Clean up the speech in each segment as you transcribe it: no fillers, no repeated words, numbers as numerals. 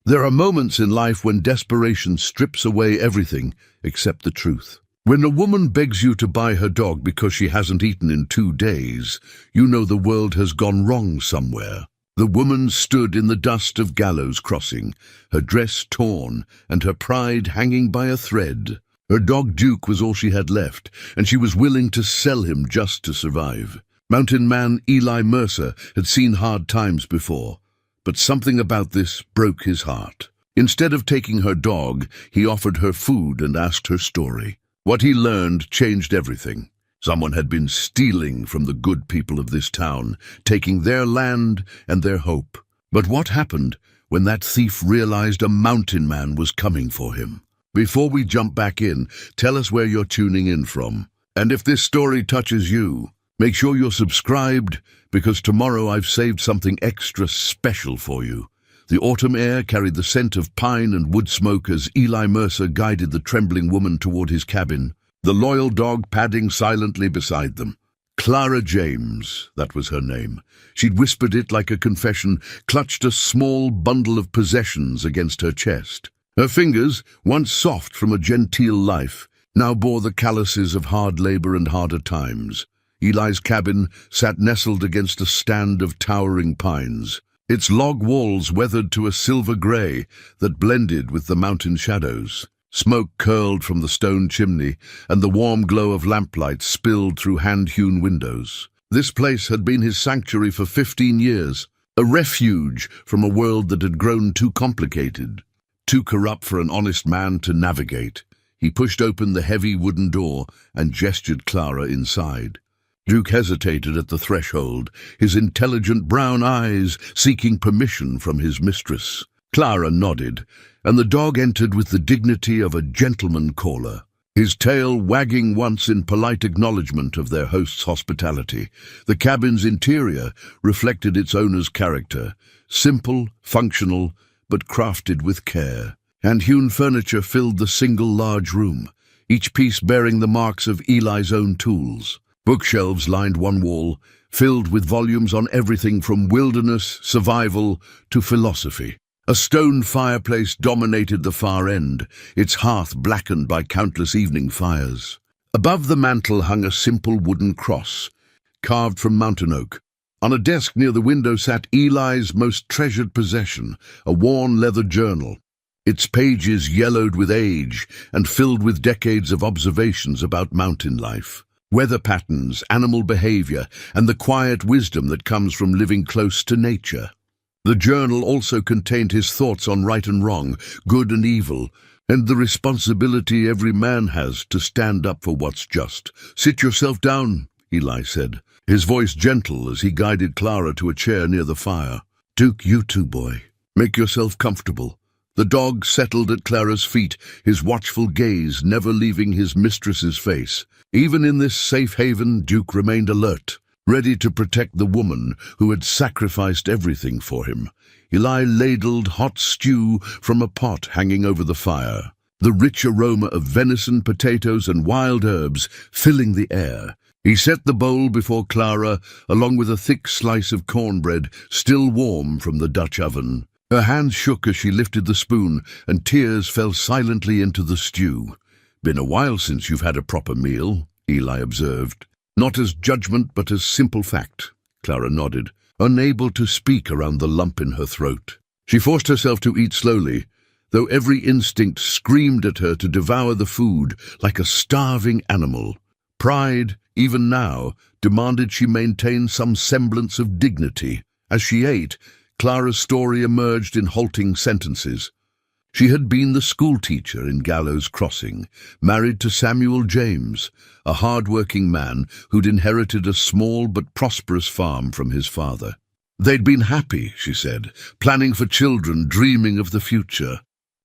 There are moments in life when desperation strips away everything except the truth. When a woman begs you to buy her dog because she hasn't eaten in 2 days, you know the world has gone wrong somewhere. The woman stood in the dust of Gallows Crossing, her dress torn and her pride hanging by a thread. Her dog Duke was all she had left, and she was willing to sell him just to survive. Mountain man Eli Mercer had seen hard times before, but something about this broke his heart. Instead of taking her dog, he offered her food and asked her story. What he learned changed everything. Someone had been stealing from the good people of this town, taking their land and their hope. But what happened when that thief realized a mountain man was coming for him? Before we jump back in, tell us where you're tuning in from. And if this story touches you, make sure you're subscribed, because tomorrow I've saved something extra special for you. The autumn air carried the scent of pine and wood smoke as Eli Mercer guided the trembling woman toward his cabin, the loyal dog padding silently beside them. Clara James, that was her name. She'd whispered it like a confession, clutched a small bundle of possessions against her chest. Her fingers, once soft from a genteel life, now bore the calluses of hard labor and harder times. Eli's cabin sat nestled against a stand of towering pines, its log walls weathered to a silver gray that blended with the mountain shadows. Smoke curled from the stone chimney, and the warm glow of lamplight spilled through hand-hewn windows. This place had been his sanctuary for 15 years, a refuge from a world that had grown too complicated, too corrupt for an honest man to navigate. He pushed open the heavy wooden door and gestured Clara inside. Duke hesitated at the threshold, his intelligent brown eyes seeking permission from his mistress. Clara nodded, and the dog entered with the dignity of a gentleman caller, his tail wagging once in polite acknowledgement of their host's hospitality. The cabin's interior reflected its owner's character, simple, functional, but crafted with care. Hand-hewn furniture filled the single large room, each piece bearing the marks of Eli's own tools. Bookshelves lined one wall, filled with volumes on everything from wilderness, survival, to philosophy. A stone fireplace dominated the far end, its hearth blackened by countless evening fires. Above the mantel hung a simple wooden cross, carved from mountain oak. On a desk near the window sat Eli's most treasured possession, a worn leather journal, its pages yellowed with age and filled with decades of observations about mountain life. Weather patterns, animal behavior, and the quiet wisdom that comes from living close to nature. The journal also contained his thoughts on right and wrong, good and evil, and the responsibility every man has to stand up for what's just. "Sit yourself down," Eli said, his voice gentle as he guided Clara to a chair near the fire. "Duke, you too, boy. Make yourself comfortable." The dog settled at Clara's feet, his watchful gaze never leaving his mistress's face. Even in this safe haven, Duke remained alert, ready to protect the woman who had sacrificed everything for him. Eli ladled hot stew from a pot hanging over the fire, the rich aroma of venison, potatoes, and wild herbs filling the air. He set the bowl before Clara, along with a thick slice of cornbread still warm from the Dutch oven. Her hands shook as she lifted the spoon, and tears fell silently into the stew. "Been a while since you've had a proper meal," Eli observed. "Not as judgment, but as simple fact," Clara nodded, unable to speak around the lump in her throat. She forced herself to eat slowly, though every instinct screamed at her to devour the food like a starving animal. Pride, even now, demanded she maintain some semblance of dignity. As she ate, Clara's story emerged in halting sentences. She had been the schoolteacher in Gallows Crossing, married to Samuel James, a hard-working man who'd inherited a small but prosperous farm from his father. They'd been happy, she said, planning for children, dreaming of the future.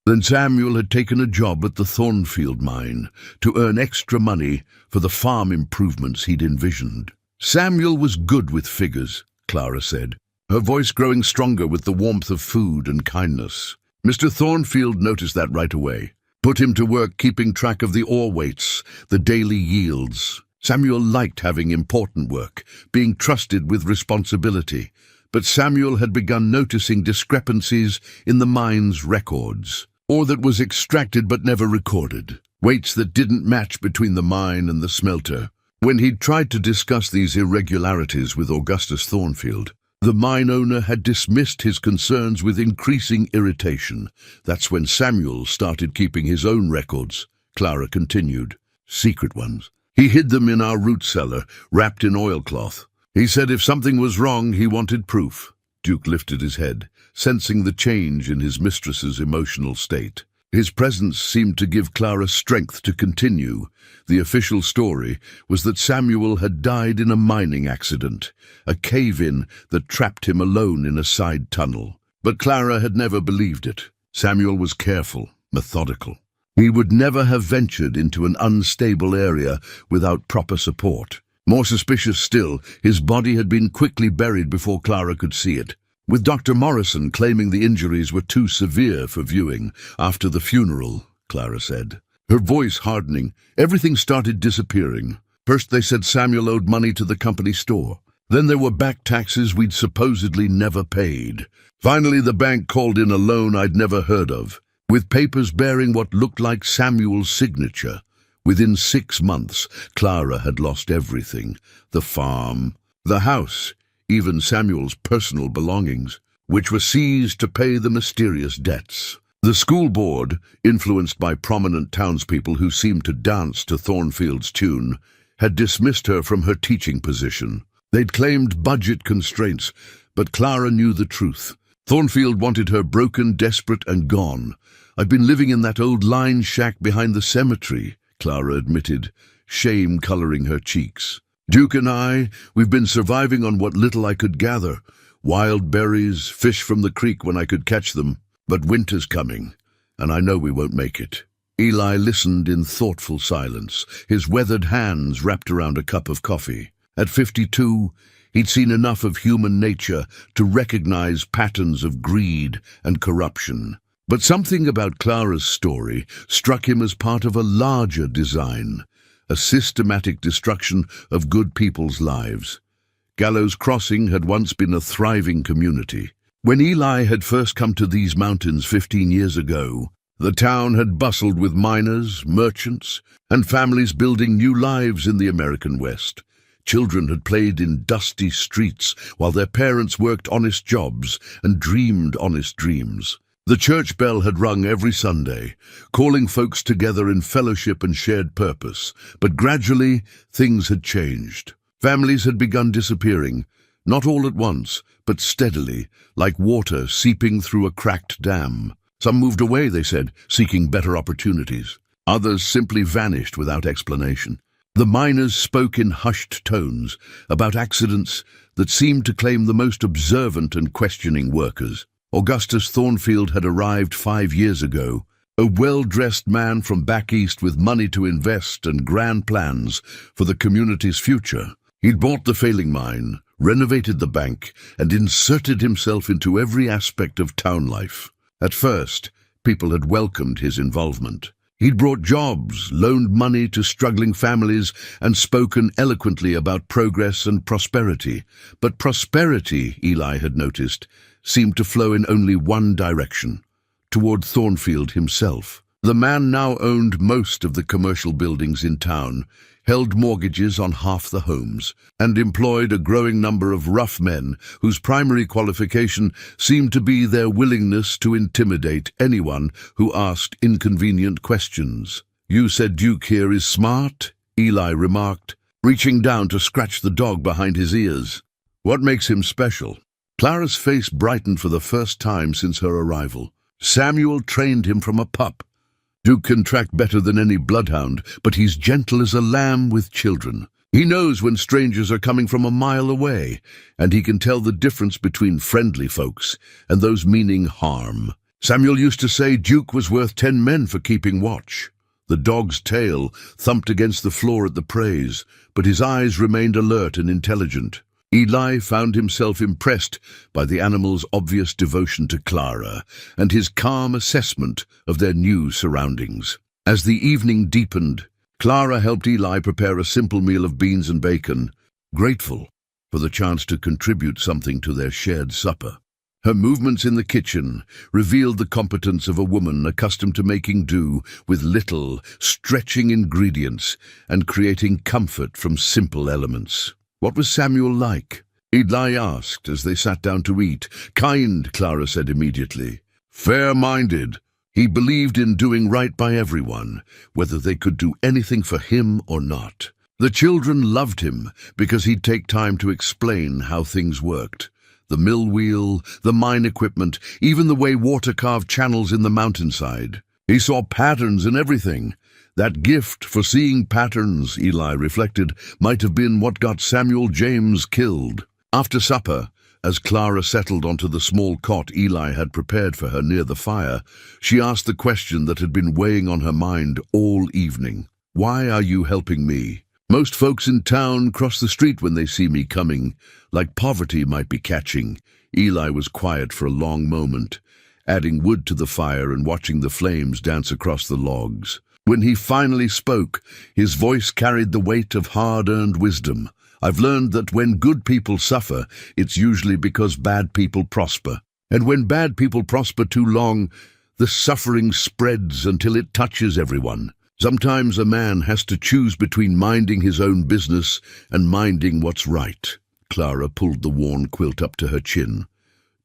Then Samuel had taken a job at the Thornfield mine to earn extra money for the farm improvements he'd envisioned. Samuel was good with figures, Clara said, her voice growing stronger with the warmth of food and kindness. Mr. Thornfield noticed that right away, put him to work keeping track of the ore weights, the daily yields. Samuel liked having important work, being trusted with responsibility, but Samuel had begun noticing discrepancies in the mine's records. Ore that was extracted but never recorded. Weights that didn't match between the mine and the smelter. When he'd tried to discuss these irregularities with Augustus Thornfield, the mine owner had dismissed his concerns with increasing irritation. That's when Samuel started keeping his own records. Clara continued. Secret ones. He hid them in our root cellar, wrapped in oilcloth. He said if something was wrong, he wanted proof. Duke lifted his head, sensing the change in his mistress's emotional state. His presence seemed to give Clara strength to continue. The official story was that Samuel had died in a mining accident, a cave-in that trapped him alone in a side tunnel. But Clara had never believed it. Samuel was careful, methodical. He would never have ventured into an unstable area without proper support. More suspicious still, his body had been quickly buried before Clara could see it, with Dr. Morrison claiming the injuries were too severe for viewing. After the funeral, Clara said, her voice hardening, everything started disappearing. First they said Samuel owed money to the company store. Then there were back taxes we'd supposedly never paid. Finally the bank called in a loan I'd never heard of, with papers bearing what looked like Samuel's signature. Within 6 months, Clara had lost everything. The farm, the house, even Samuel's personal belongings, which were seized to pay the mysterious debts. The school board, influenced by prominent townspeople who seemed to dance to Thornfield's tune, had dismissed her from her teaching position. They'd claimed budget constraints, but Clara knew the truth. Thornfield wanted her broken, desperate, and gone. I've been living in that old line shack behind the cemetery, Clara admitted, shame coloring her cheeks. Duke and we've been surviving on what little I could gather. Wild berries, fish from the creek when I could catch them. But winter's coming, and I know we won't make it. Eli listened in thoughtful silence, his weathered hands wrapped around a cup of coffee. At 52, he'd seen enough of human nature to recognize patterns of greed and corruption. But something about Clara's story struck him as part of a larger design, a systematic destruction of good people's lives. Gallows Crossing had once been a thriving community. When Eli had first come to these mountains 15 years ago, the town had bustled with miners, merchants, and families building new lives in the American West. Children had played in dusty streets while their parents worked honest jobs and dreamed honest dreams. The church bell had rung every Sunday, calling folks together in fellowship and shared purpose. But gradually, things had changed. Families had begun disappearing, not all at once, but steadily, like water seeping through a cracked dam. Some moved away, they said, seeking better opportunities. Others simply vanished without explanation. The miners spoke in hushed tones about accidents that seemed to claim the most observant and questioning workers. Augustus Thornfield had arrived 5 years ago, a well-dressed man from back east with money to invest and grand plans for the community's future. He'd bought the failing mine, renovated the bank, and inserted himself into every aspect of town life. At first, people had welcomed his involvement. He'd brought jobs, loaned money to struggling families, and spoken eloquently about progress and prosperity. But prosperity, Eli had noticed, seemed to flow in only one direction, toward Thornfield himself. The man now owned most of the commercial buildings in town, held mortgages on half the homes, and employed a growing number of rough men whose primary qualification seemed to be their willingness to intimidate anyone who asked inconvenient questions. "You said Duke here is smart?" Eli remarked, reaching down to scratch the dog behind his ears. "What makes him special?" Clara's face brightened for the first time since her arrival. "Samuel trained him from a pup. Duke can track better than any bloodhound, but he's gentle as a lamb with children. He knows when strangers are coming from a mile away, and he can tell the difference between friendly folks and those meaning harm. Samuel used to say Duke was worth 10 men for keeping watch." The dog's tail thumped against the floor at the praise, but his eyes remained alert and intelligent. Eli found himself impressed by the animal's obvious devotion to Clara and his calm assessment of their new surroundings. As the evening deepened, Clara helped Eli prepare a simple meal of beans and bacon. Grateful, for the chance to contribute something to their shared supper. Her movements in the kitchen revealed the competence of a woman accustomed to making do with little, stretching ingredients and creating comfort from simple elements. "What was Samuel like?" Eli asked as they sat down to eat. "Kind," Clara said immediately. "Fair-minded. He believed in doing right by everyone, whether they could do anything for him or not. The children loved him because he'd take time to explain how things worked. The mill wheel, the mine equipment, even the way water carved channels in the mountainside. He saw patterns in everything. That gift for seeing patterns," Eli reflected, might have been what got Samuel James killed. After supper, as Clara settled onto the small cot Eli had prepared for her near the fire, she asked the question that had been weighing on her mind all evening. "Why are you helping me? Most folks in town cross the street when they see me coming, like poverty might be catching." Eli was quiet for a long moment, adding wood to the fire and watching the flames dance across the logs. When he finally spoke, his voice carried the weight of hard-earned wisdom. "I've learned that when good people suffer, it's usually because bad people prosper. And when bad people prosper too long, the suffering spreads until it touches everyone. Sometimes a man has to choose between minding his own business and minding what's right." Clara pulled the worn quilt up to her chin.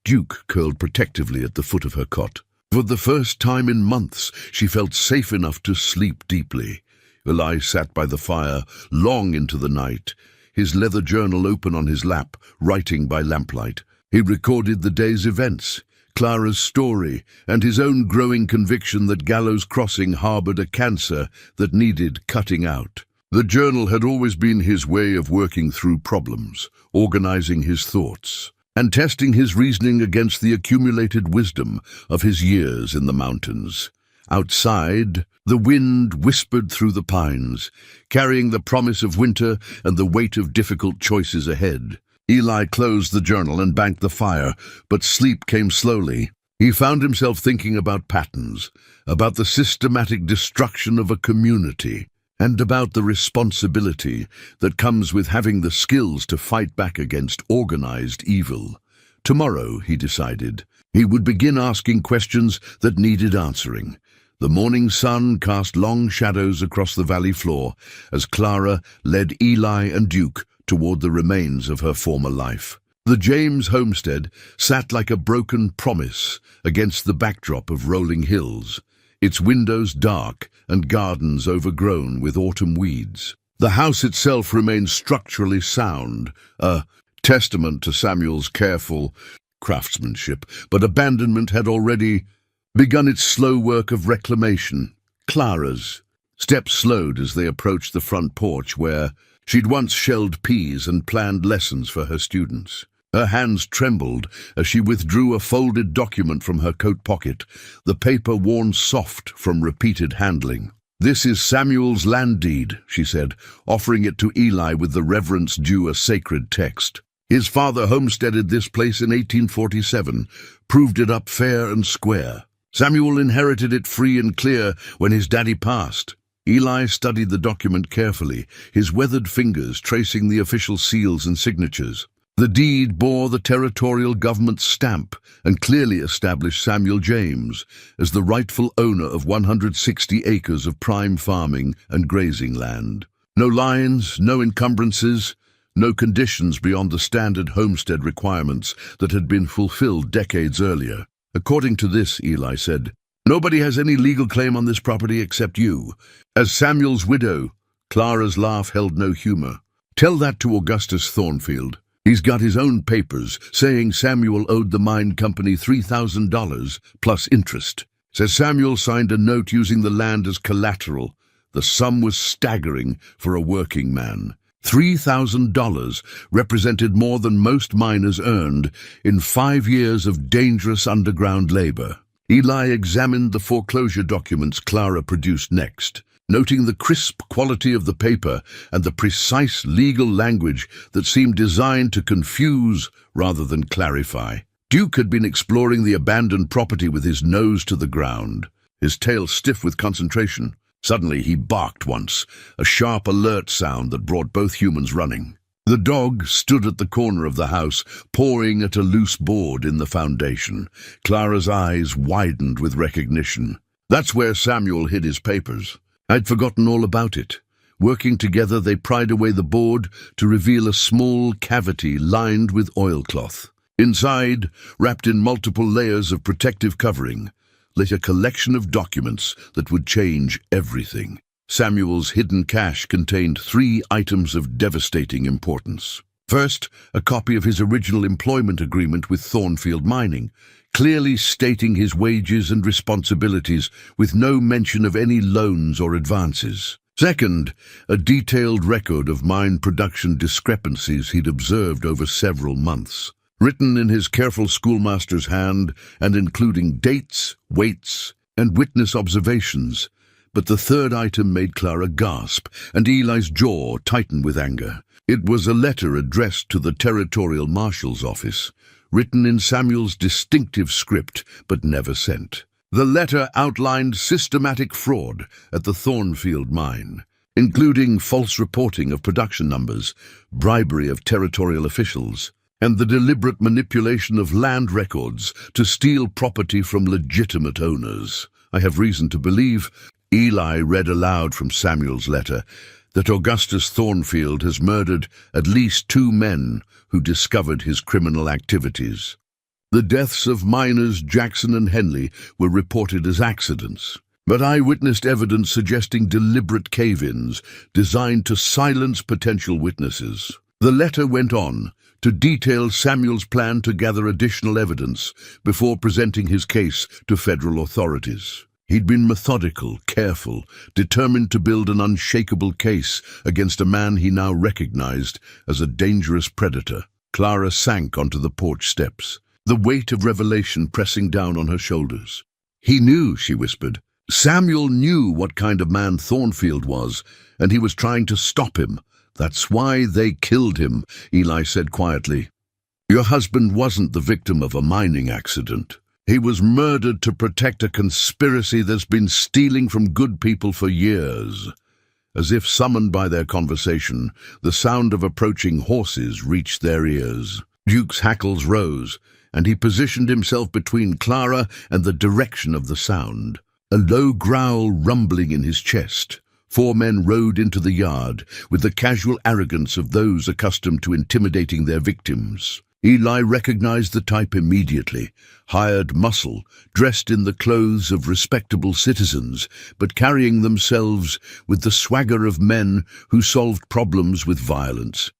Duke curled protectively at the foot of her cot. For the first time in months, she felt safe enough to sleep deeply. Eli sat by the fire long into the night, his leather journal open on his lap, writing by lamplight. He recorded the day's events, Clara's story, and his own growing conviction that Gallows Crossing harbored a cancer that needed cutting out. The journal had always been his way of working through problems, organizing his thoughts, and testing his reasoning against the accumulated wisdom of his years in the mountains. Outside, the wind whispered through the pines, carrying the promise of winter and the weight of difficult choices ahead. Eli closed the journal and banked the fire, but sleep came slowly. He found himself thinking about patterns, about the systematic destruction of a community, and about the responsibility that comes with having the skills to fight back against organized evil. Tomorrow, he decided, he would begin asking questions that needed answering. The morning sun cast long shadows across the valley floor as Clara led Eli and Duke toward the remains of her former life. The James homestead sat like a broken promise against the backdrop of rolling hills, its windows dark and gardens overgrown with autumn weeds. The house itself remained structurally sound, a testament to Samuel's careful craftsmanship, but abandonment had already begun its slow work of reclamation. Clara's steps slowed as they approached the front porch where she'd once shelled peas and planned lessons for her students. Her hands trembled as she withdrew a folded document from her coat pocket, the paper worn soft from repeated handling. "This is Samuel's land deed," she said, offering it to Eli with the reverence due a sacred text. "His father homesteaded this place in 1847, proved it up fair and square. Samuel inherited it free and clear when his daddy passed." Eli studied the document carefully, his weathered fingers tracing the official seals and signatures. The deed bore the territorial government's stamp and clearly established Samuel James as the rightful owner of 160 acres of prime farming and grazing land. No lines, no encumbrances, no conditions beyond the standard homestead requirements that had been fulfilled decades earlier. "According to this," Eli said, "nobody has any legal claim on this property except you. As Samuel's widow," Clara's laugh held no humor, "tell that to Augustus Thornfield. He's got his own papers saying Samuel owed the mine company $3,000 plus interest. Says Samuel signed a note using the land as collateral. The sum was staggering for a working man. $3,000 represented more than most miners earned in 5 years of dangerous underground labor." Eli examined the foreclosure documents Clara produced next, noting the crisp quality of the paper and the precise legal language that seemed designed to confuse rather than clarify. Duke had been exploring the abandoned property with his nose to the ground, his tail stiff with concentration. Suddenly he barked once, a sharp alert sound that brought both humans running. The dog stood at the corner of the house, pawing at a loose board in the foundation. Clara's eyes widened with recognition. That's where Samuel hid his papers. I'd forgotten all about it. Working together, they pried away the board to reveal a small cavity lined with oilcloth. Inside, wrapped in multiple layers of protective covering, lay a collection of documents that would change everything. Samuel's hidden cache contained 3 items of devastating importance. First, a copy of his original employment agreement with Thornfield Mining, clearly stating his wages and responsibilities with no mention of any loans or advances. Second, a detailed record of mine production discrepancies he'd observed over several months, written in his careful schoolmaster's hand and including dates, weights, and witness observations. But the third item made Clara gasp, and Eli's jaw tighten with anger. It was a letter addressed to the Territorial Marshal's office, written in Samuel's distinctive script, but never sent. The letter outlined systematic fraud at the Thornfield mine, including false reporting of production numbers, bribery of territorial officials, and the deliberate manipulation of land records to steal property from legitimate owners. I have reason to believe, Eli read aloud from Samuel's letter, that Augustus Thornfield has murdered at least 2 men who discovered his criminal activities. The deaths of miners Jackson and Henley were reported as accidents, but eyewitness evidence suggesting deliberate cave-ins designed to silence potential witnesses. The letter went on to detail Samuel's plan to gather additional evidence before presenting his case to federal authorities. He'd been methodical, careful, determined to build an unshakable case against a man he now recognized as a dangerous predator. Clara sank onto the porch steps, the weight of revelation pressing down on her shoulders. He knew, she whispered. Samuel knew what kind of man Thornfield was, and he was trying to stop him. That's why they killed him, Eli said quietly. Your husband wasn't the victim of a mining accident. He was murdered to protect a conspiracy that's been stealing from good people for years. As if summoned by their conversation, the sound of approaching horses reached their ears. Duke's hackles rose, and he positioned himself between Clara and the direction of the sound. A low growl rumbling in his chest. 4 men rode into the yard with the casual arrogance of those accustomed to intimidating their victims. Eli recognized the type immediately. Hired muscle, dressed in the clothes of respectable citizens, but carrying themselves with the swagger of men who solved problems with violence.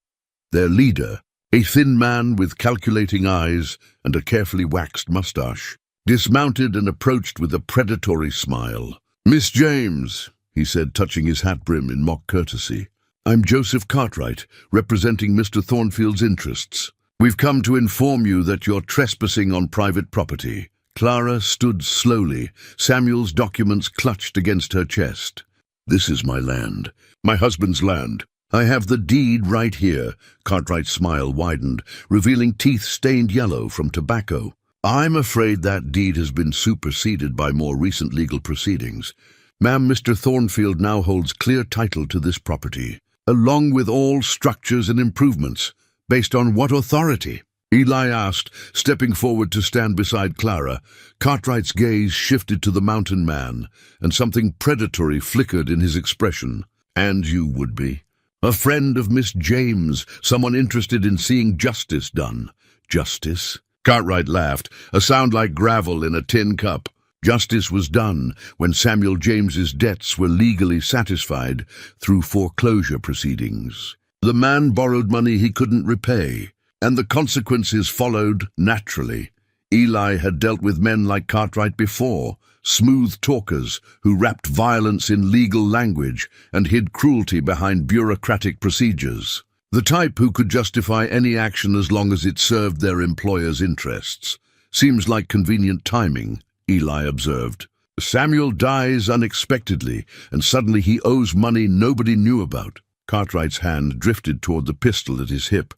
Their leader, a thin man with calculating eyes and a carefully waxed mustache, dismounted and approached with a predatory smile. Miss James, he said, touching his hat brim in mock courtesy. I'm Joseph Cartwright, representing Mr. Thornfield's interests. We've come to inform you that you're trespassing on private property. Clara stood slowly, Samuel's documents clutched against her chest. This is my land, my husband's land. I have the deed right here. Cartwright's smile widened, revealing teeth stained yellow from tobacco. I'm afraid that deed has been superseded by more recent legal proceedings. Ma'am, Mr. Thornfield now holds clear title to this property, along with all structures and improvements. Based on what authority? Eli asked, stepping forward to stand beside Clara. Cartwright's gaze shifted to the mountain man, and something predatory flickered in his expression. And you would be. A friend of Miss James, someone interested in seeing justice done. Justice? Cartwright laughed, a sound like gravel in a tin cup. Justice was done when Samuel James's debts were legally satisfied through foreclosure proceedings. The man borrowed money he couldn't repay, and the consequences followed naturally. Eli had dealt with men like Cartwright before, smooth talkers who wrapped violence in legal language and hid cruelty behind bureaucratic procedures. The type who could justify any action as long as it served their employer's interests. Seems like convenient timing, Eli observed. Samuel dies unexpectedly, and suddenly he owes money nobody knew about. Cartwright's hand drifted toward the pistol at his hip,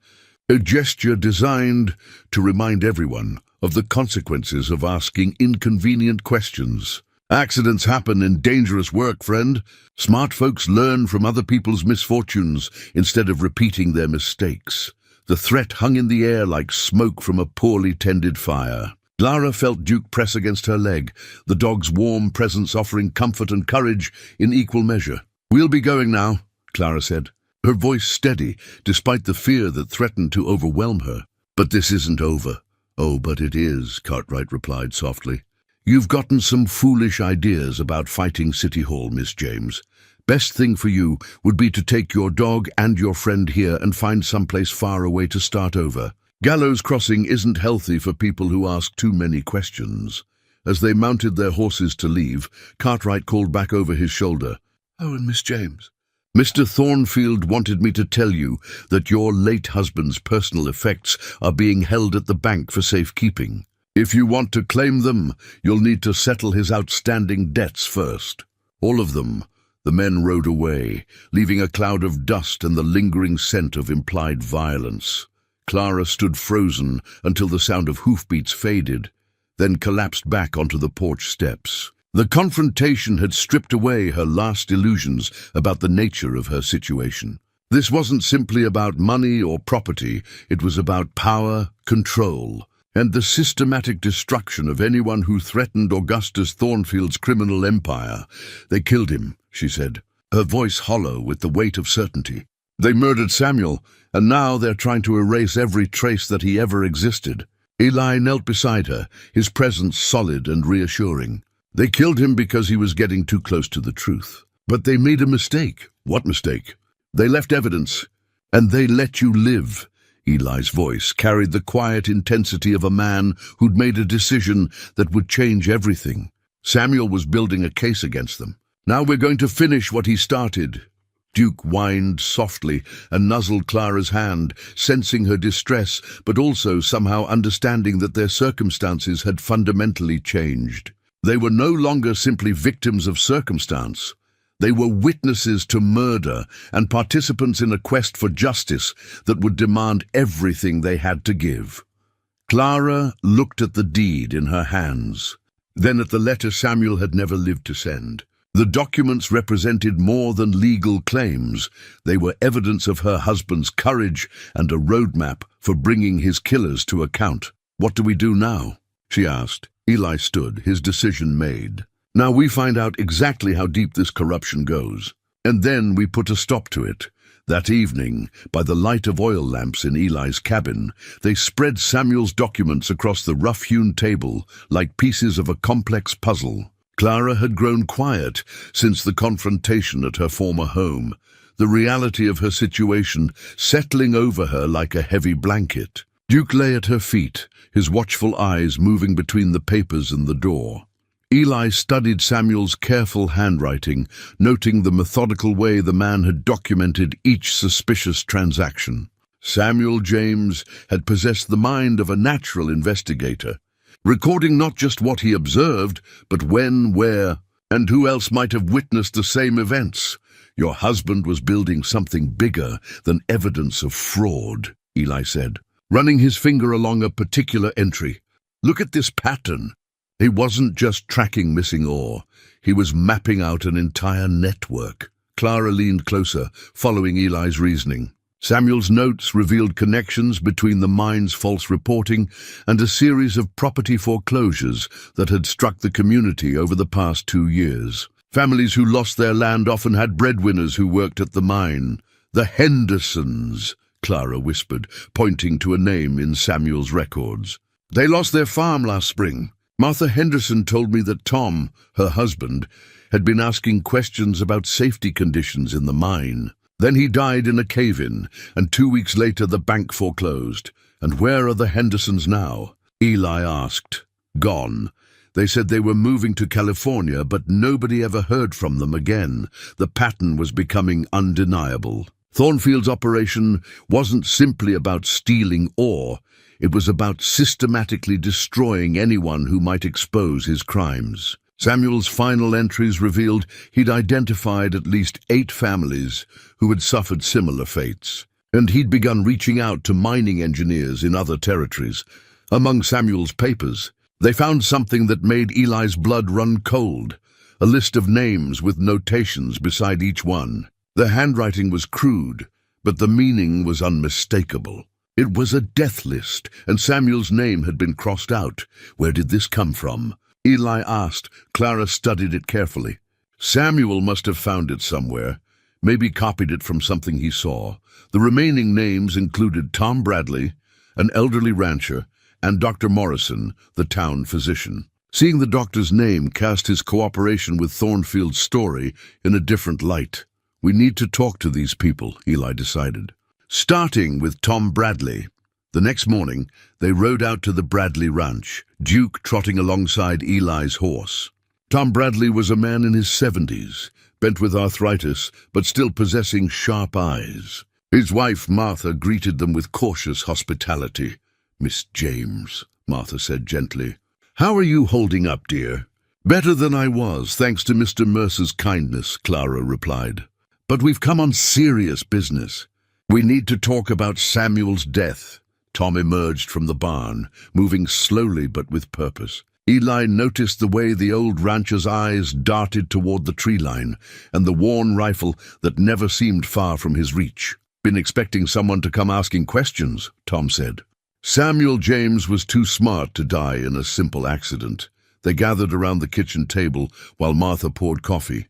a gesture designed to remind everyone of the consequences of asking inconvenient questions. Accidents happen in dangerous work, friend. Smart folks learn from other people's misfortunes instead of repeating their mistakes. The threat hung in the air like smoke from a poorly tended fire. Clara felt Duke press against her leg, the dog's warm presence offering comfort and courage in equal measure. "We'll be going now," Clara said, her voice steady, despite the fear that threatened to overwhelm her. "But this isn't over." "Oh, but it is," Cartwright replied softly. "You've gotten some foolish ideas about fighting City Hall, Miss James. Best thing for you would be to take your dog and your friend here and find someplace far away to start over. Gallows Crossing isn't healthy for people who ask too many questions." As they mounted their horses to leave, Cartwright called back over his shoulder, "Oh, and Miss James, Mr. Thornfield wanted me to tell you that your late husband's personal effects are being held at the bank for safekeeping. If you want to claim them, you'll need to settle his outstanding debts first." All of them. The men rode away, leaving a cloud of dust and the lingering scent of implied violence. Clara stood frozen until the sound of hoofbeats faded, then collapsed back onto the porch steps. The confrontation had stripped away her last illusions about the nature of her situation. This wasn't simply about money or property, it was about power, control, and the systematic destruction of anyone who threatened Augustus Thornfield's criminal empire. "They killed him," she said, her voice hollow with the weight of certainty. "They murdered Samuel, and now they're trying to erase every trace that he ever existed." Eli knelt beside her, his presence solid and reassuring. "They killed him because he was getting too close to the truth. But they made a mistake." "What mistake?" "They left evidence, and they let you live." Eli's voice carried the quiet intensity of a man who'd made a decision that would change everything. Samuel was building a case against them. "Now we're going to finish what he started." Duke whined softly and nuzzled Clara's hand, sensing her distress, but also somehow understanding that their circumstances had fundamentally changed. They were no longer simply victims of circumstance. They were witnesses to murder and participants in a quest for justice that would demand everything they had to give. Clara looked at the deed in her hands, then at the letter Samuel had never lived to send. The documents represented more than legal claims. They were evidence of her husband's courage and a roadmap for bringing his killers to account. "What do we do now?" she asked. Eli stood, his decision made. "Now we find out exactly how deep this corruption goes, and then we put a stop to it." That evening, by the light of oil lamps in Eli's cabin, they spread Samuel's documents across the rough-hewn table like pieces of a complex puzzle. Clara had grown quiet since the confrontation at her former home, the reality of her situation settling over her like a heavy blanket. Duke lay at her feet, his watchful eyes moving between the papers and the door. Eli studied Samuel's careful handwriting, noting the methodical way the man had documented each suspicious transaction. Samuel James had possessed the mind of a natural investigator, recording not just what he observed, but when, where, and who else might have witnessed the same events. "Your husband was building something bigger than evidence of fraud," Eli said, running his finger along a particular entry. "Look at this pattern." He wasn't just tracking missing ore, he was mapping out an entire network. Clara leaned closer, following Eli's reasoning. Samuel's notes revealed connections between the mine's false reporting and a series of property foreclosures that had struck the community over the past 2 years. Families who lost their land often had breadwinners who worked at the mine. "The Hendersons," Clara whispered, pointing to a name in Samuel's records. "They lost their farm last spring. Martha Henderson told me that Tom, her husband, had been asking questions about safety conditions in the mine. Then he died in a cave-in, and 2 weeks later the bank foreclosed. And where are the Hendersons now?" Eli asked. "Gone. They said they were moving to California, but nobody ever heard from them again." The pattern was becoming undeniable. Thornfield's operation wasn't simply about stealing ore. It was about systematically destroying anyone who might expose his crimes. Samuel's final entries revealed he'd identified at least 8 families who had suffered similar fates, and he'd begun reaching out to mining engineers in other territories. Among Samuel's papers, they found something that made Eli's blood run cold: a list of names with notations beside each one. The handwriting was crude, but the meaning was unmistakable. It was a death list, and Samuel's name had been crossed out. Where did this come from? Eli asked. Clara studied it carefully. Samuel must have found it somewhere, maybe copied it from something he saw. The remaining names included Tom Bradley, an elderly rancher, and Dr. Morrison, the town physician. Seeing the doctor's name cast his cooperation with Thornfield's story in a different light. We need to talk to these people, Eli decided. Starting with Tom Bradley. The next morning, they rode out to the Bradley ranch, Duke trotting alongside Eli's horse. Tom Bradley was a man in his 70s, bent with arthritis, but still possessing sharp eyes. His wife, Martha, greeted them with cautious hospitality. "Miss James," Martha said gently. "How are you holding up, dear?" "Better than I was, thanks to Mr. Mercer's kindness," Clara replied. "But we've come on serious business. We need to talk about Samuel's death." Tom emerged from the barn, moving slowly but with purpose. Eli noticed the way the old rancher's eyes darted toward the tree line and the worn rifle that never seemed far from his reach. "Been expecting someone to come asking questions," Tom said. Samuel James was too smart to die in a simple accident. They gathered around the kitchen table while Martha poured coffee.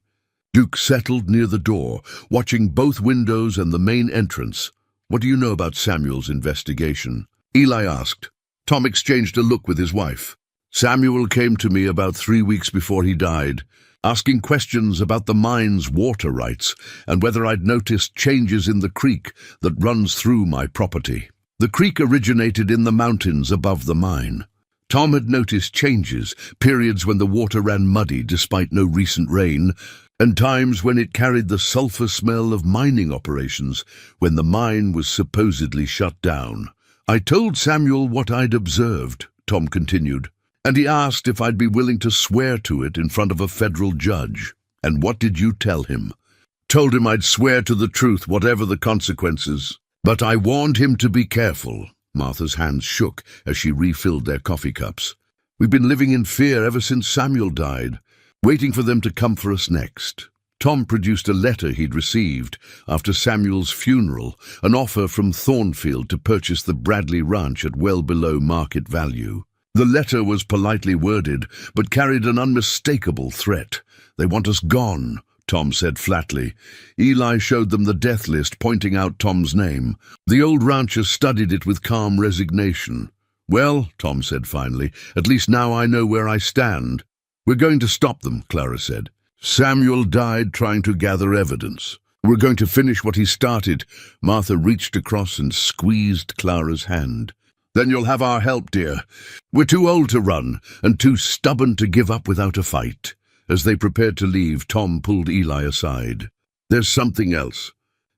Duke settled near the door, watching both windows and the main entrance. "What do you know about Samuel's investigation?" Eli asked. Tom exchanged a look with his wife. "Samuel came to me about 3 weeks before he died, asking questions about the mine's water rights and whether I'd noticed changes in the creek that runs through my property. The creek originated in the mountains above the mine. Tom had noticed changes, periods when the water ran muddy despite no recent rain, and times when it carried the sulfur smell of mining operations when the mine was supposedly shut down. I told Samuel what I'd observed," Tom continued, "and he asked if I'd be willing to swear to it in front of a federal judge." "And what did you tell him?" "Told him I'd swear to the truth, whatever the consequences. But I warned him to be careful." Martha's hands shook as she refilled their coffee cups. "We've been living in fear ever since Samuel died, waiting for them to come for us next." Tom produced a letter he'd received after Samuel's funeral, an offer from Thornfield to purchase the Bradley ranch at well below market value. The letter was politely worded, but carried an unmistakable threat. "They want us gone," Tom said flatly. Eli showed them the death list, pointing out Tom's name. The old rancher studied it with calm resignation. "Well," Tom said finally, "at least now I know where I stand." "We're going to stop them," Clara said. "Samuel died trying to gather evidence. We're going to finish what he started." Martha reached across and squeezed Clara's hand. "Then you'll have our help, dear. We're too old to run and too stubborn to give up without a fight." As they prepared to leave, Tom pulled Eli aside. "There's something else.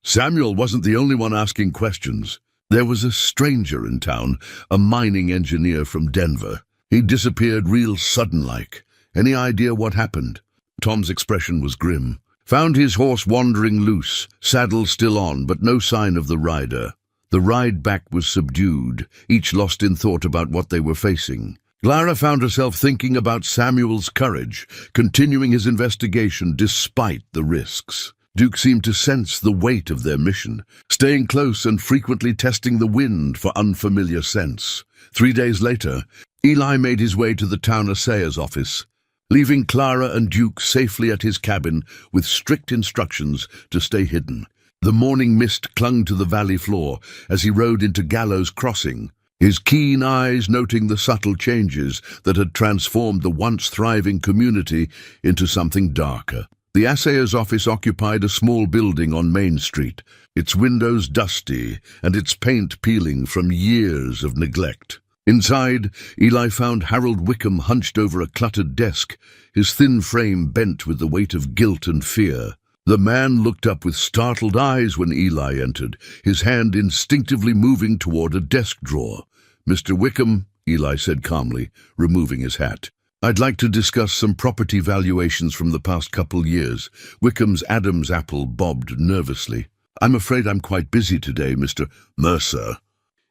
Samuel wasn't the only one asking questions. There was a stranger in town, a mining engineer from Denver. He disappeared real sudden-like. Any idea what happened?" Tom's expression was grim. "Found his horse wandering loose, saddle still on, but no sign of the rider." The ride back was subdued, each lost in thought about what they were facing. Clara found herself thinking about Samuel's courage, continuing his investigation despite the risks. Duke seemed to sense the weight of their mission, staying close and frequently testing the wind for unfamiliar scents. 3 days later, Eli made his way to the town assayer's office, leaving Clara and Duke safely at his cabin with strict instructions to stay hidden. The morning mist clung to the valley floor as he rode into Gallows Crossing, his keen eyes noting the subtle changes that had transformed the once thriving community into something darker. The assayer's office occupied a small building on Main Street, its windows dusty and its paint peeling from years of neglect. Inside, Eli found Harold Wickham hunched over a cluttered desk, his thin frame bent with the weight of guilt and fear. The man looked up with startled eyes when Eli entered, his hand instinctively moving toward a desk drawer. "Mr. Wickham," Eli said calmly, removing his hat. "I'd like to discuss some property valuations from the past couple years." Wickham's Adam's apple bobbed nervously. "I'm afraid I'm quite busy today, Mr. Mercer."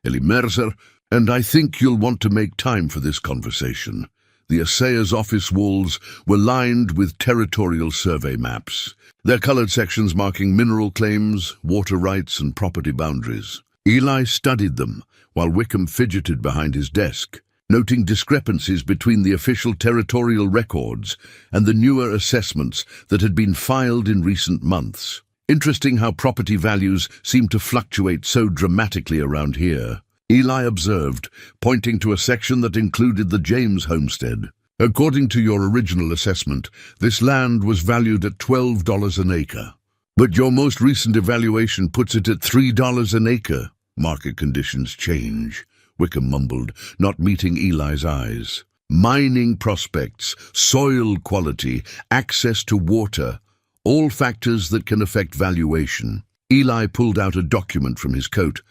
"Eli Mercer, and I think you'll want to make time for this conversation." The assayer's office walls were lined with territorial survey maps, their colored sections marking mineral claims, water rights, and property boundaries. Eli studied them, while Wickham fidgeted behind his desk, noting discrepancies between the official territorial records and the newer assessments that had been filed in recent months. Interesting how property values seem to fluctuate so dramatically around here, Eli observed, pointing to a section that included the James homestead. According to your original assessment, this land was valued at $12 an acre. But your most recent evaluation puts it at $3 an acre. Market conditions change, Wickham mumbled, not meeting Eli's eyes. Mining prospects, soil quality, access to water, all factors that can affect valuation. Eli pulled out a document from his coat,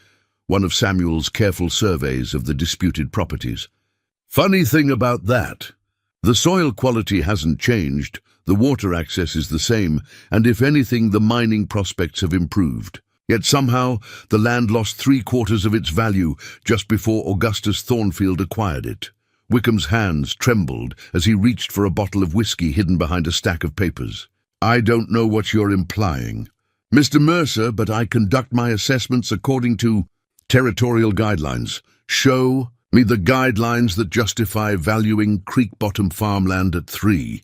one of Samuel's careful surveys of the disputed properties. Funny thing about that, the soil quality hasn't changed, the water access is the same, and if anything, the mining prospects have improved. Yet somehow, the land lost 3/4 of its value just before Augustus Thornfield acquired it. Wickham's hands trembled as he reached for a bottle of whiskey hidden behind a stack of papers. I don't know what you're implying, Mr. Mercer, but I conduct my assessments according to territorial guidelines. Show me the guidelines that justify valuing creek bottom farmland at $3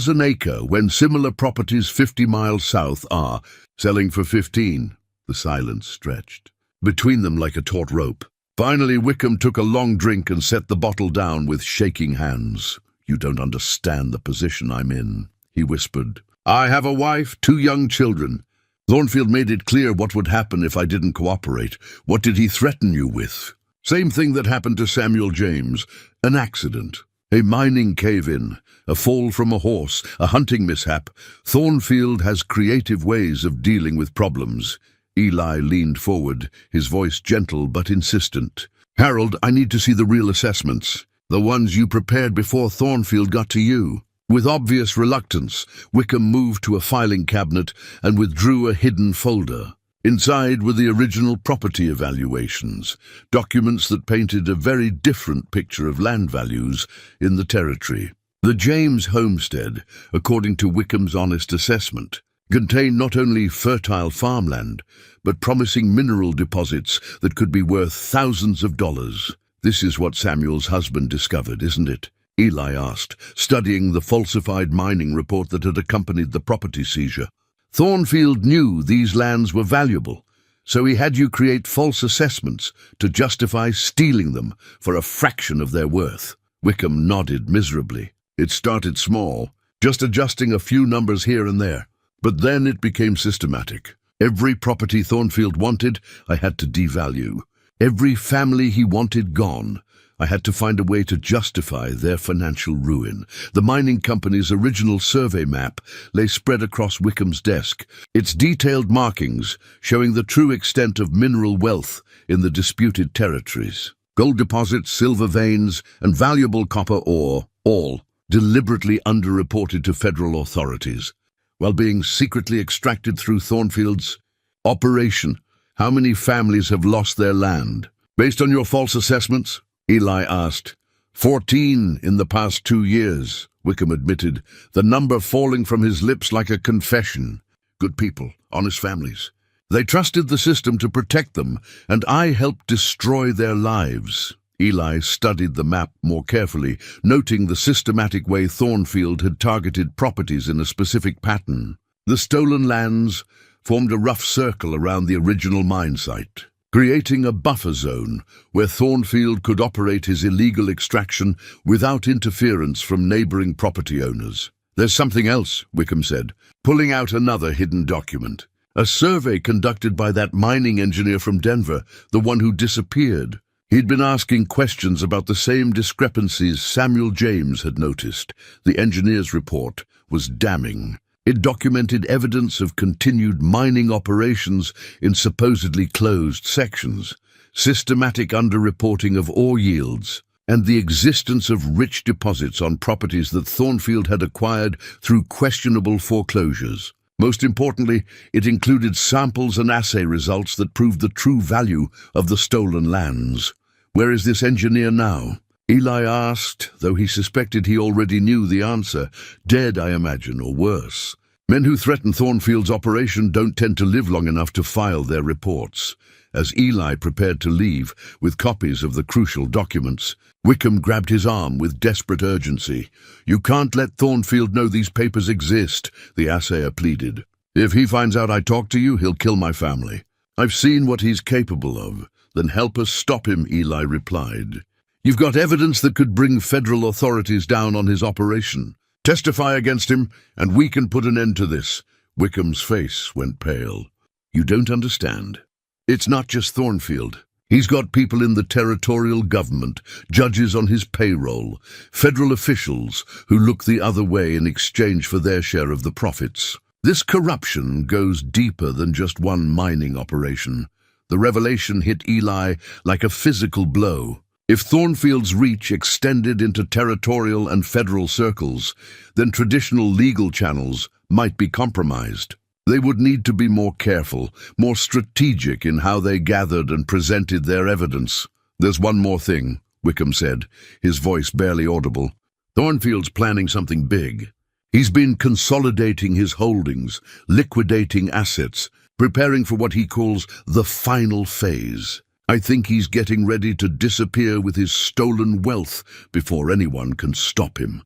an acre when similar properties 50 miles south are selling for 15. The silence stretched between them like a taut rope. Finally, Wickham took a long drink and set the bottle down with shaking hands. You don't understand the position I'm in, he whispered. I have a wife, 2 young children. Thornfield made it clear what would happen if I didn't cooperate. What did he threaten you with? Same thing that happened to Samuel James. An accident. A mining cave-in. A fall from a horse. A hunting mishap. Thornfield has creative ways of dealing with problems. Eli leaned forward, his voice gentle but insistent. Harold, I need to see the real assessments. The ones you prepared before Thornfield got to you. With obvious reluctance, Wickham moved to a filing cabinet and withdrew a hidden folder. Inside were the original property evaluations, documents that painted a very different picture of land values in the territory. The James homestead, according to Wickham's honest assessment, contained not only fertile farmland, but promising mineral deposits that could be worth thousands of dollars. This is what Samuel's husband discovered, isn't it? Eli asked, studying the falsified mining report that had accompanied the property seizure. Thornfield knew these lands were valuable, so he had you create false assessments to justify stealing them for a fraction of their worth. Wickham nodded miserably. It started small, just adjusting a few numbers here and there. But then it became systematic. Every property Thornfield wanted, I had to devalue. Every family he wanted gone. I had to find a way to justify their financial ruin. The mining company's original survey map lay spread across Wickham's desk, its detailed markings showing the true extent of mineral wealth in the disputed territories. Gold deposits, silver veins, and valuable copper ore, all deliberately underreported to federal authorities, while being secretly extracted through Thornfield's operation. How many families have lost their land? Based on your false assessments? Eli asked. 14 in the past 2 years, Wickham admitted, the number falling from his lips like a confession. Good people, honest families. They trusted the system to protect them, and I helped destroy their lives. Eli studied the map more carefully, noting the systematic way Thornfield had targeted properties in a specific pattern. The stolen lands formed a rough circle around the original mine site, creating a buffer zone where Thornfield could operate his illegal extraction without interference from neighboring property owners. There's something else, Wickham said, pulling out another hidden document. A survey conducted by that mining engineer from Denver, the one who disappeared. He'd been asking questions about the same discrepancies Samuel James had noticed. The engineer's report was damning. It documented evidence of continued mining operations in supposedly closed sections, systematic underreporting of ore yields, and the existence of rich deposits on properties that Thornfield had acquired through questionable foreclosures. Most importantly, it included samples and assay results that proved the true value of the stolen lands. Where is this engineer now? Eli asked, though he suspected he already knew the answer. Dead, I imagine, or worse. Men who threaten Thornfield's operation don't tend to live long enough to file their reports. As Eli prepared to leave, with copies of the crucial documents, Wickham grabbed his arm with desperate urgency. "You can't let Thornfield know these papers exist," the assayer pleaded. "If he finds out I talked to you, he'll kill my family." "I've seen what he's capable of." "Then help us stop him," Eli replied. "You've got evidence that could bring federal authorities down on his operation. Testify against him, and we can put an end to this." Wickham's face went pale. "You don't understand. It's not just Thornfield. He's got people in the territorial government, judges on his payroll, federal officials who look the other way in exchange for their share of the profits. This corruption goes deeper than just one mining operation." The revelation hit Eli like a physical blow. If Thornfield's reach extended into territorial and federal circles, then traditional legal channels might be compromised. They would need to be more careful, more strategic in how they gathered and presented their evidence. "There's one more thing," Wickham said, his voice barely audible. "Thornfield's planning something big. He's been consolidating his holdings, liquidating assets, preparing for what he calls the final phase. I think he's getting ready to disappear with his stolen wealth before anyone can stop him."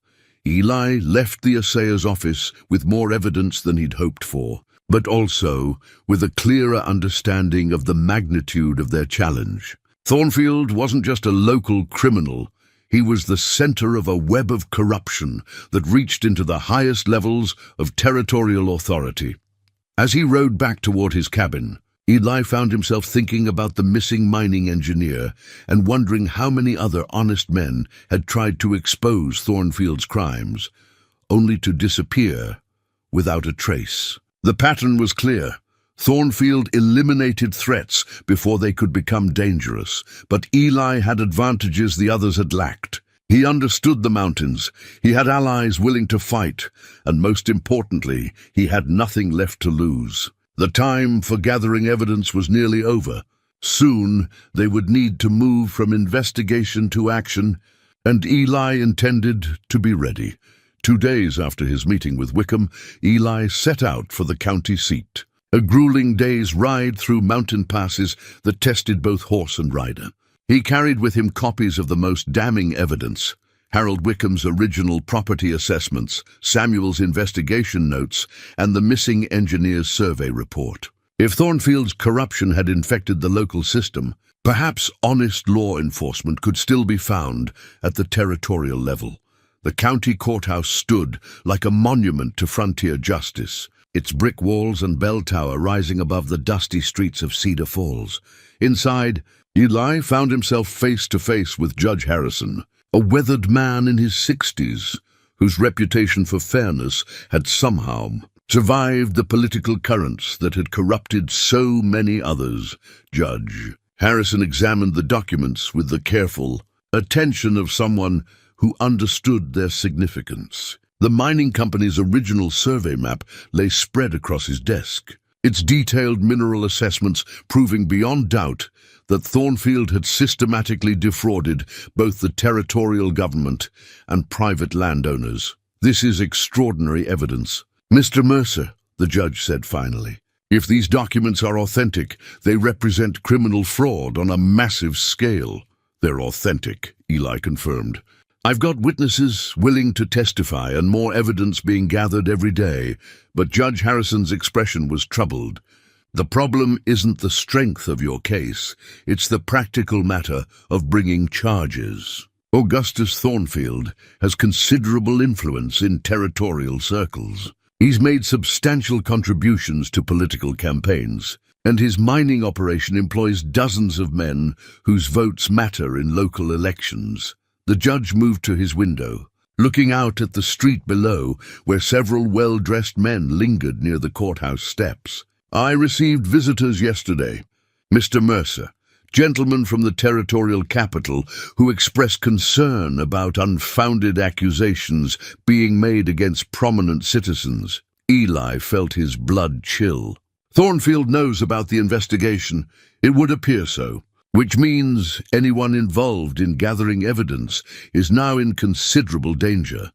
Eli left the assayer's office with more evidence than he'd hoped for, but also with a clearer understanding of the magnitude of their challenge. Thornfield wasn't just a local criminal. He was the center of a web of corruption that reached into the highest levels of territorial authority. As he rode back toward his cabin, Eli found himself thinking about the missing mining engineer and wondering how many other honest men had tried to expose Thornfield's crimes, only to disappear without a trace. The pattern was clear. Thornfield eliminated threats before they could become dangerous, but Eli had advantages the others had lacked. He understood the mountains, he had allies willing to fight, and most importantly, he had nothing left to lose. The time for gathering evidence was nearly over. Soon they would need to move from investigation to action, and Eli intended to be ready. 2 days after his meeting with Wickham, Eli set out for the county seat. A grueling day's ride through mountain passes that tested both horse and rider. He carried with him copies of the most damning evidence: Harold Wickham's original property assessments, Samuel's investigation notes, and the missing engineer's survey report. If Thornfield's corruption had infected the local system, perhaps honest law enforcement could still be found at the territorial level. The county courthouse stood like a monument to frontier justice, its brick walls and bell tower rising above the dusty streets of Cedar Falls. Inside, Eli found himself face to face with Judge Harrison, a weathered man in his 60s, whose reputation for fairness had somehow survived the political currents that had corrupted so many others. Judge Harrison examined the documents with the careful attention of someone who understood their significance. The mining company's original survey map lay spread across his desk, its detailed mineral assessments proving beyond doubt that Thornfield had systematically defrauded both the territorial government and private landowners. "This is extraordinary evidence." "Mr. Mercer," the judge said finally, "if these documents are authentic, they represent criminal fraud on a massive scale." "They're authentic," Eli confirmed. "I've got witnesses willing to testify and more evidence being gathered every day," but Judge Harrison's expression was troubled. "The problem isn't the strength of your case, it's the practical matter of bringing charges. Augustus Thornfield has considerable influence in territorial circles. He's made substantial contributions to political campaigns, and his mining operation employs dozens of men whose votes matter in local elections." The judge moved to his window, looking out at the street below, where several well-dressed men lingered near the courthouse steps. "I received visitors yesterday, Mr. Mercer, gentlemen from the territorial capital who expressed concern about unfounded accusations being made against prominent citizens." Eli felt his blood chill. "Thornfield knows about the investigation. It would appear so. which means anyone involved in gathering evidence is now in considerable danger.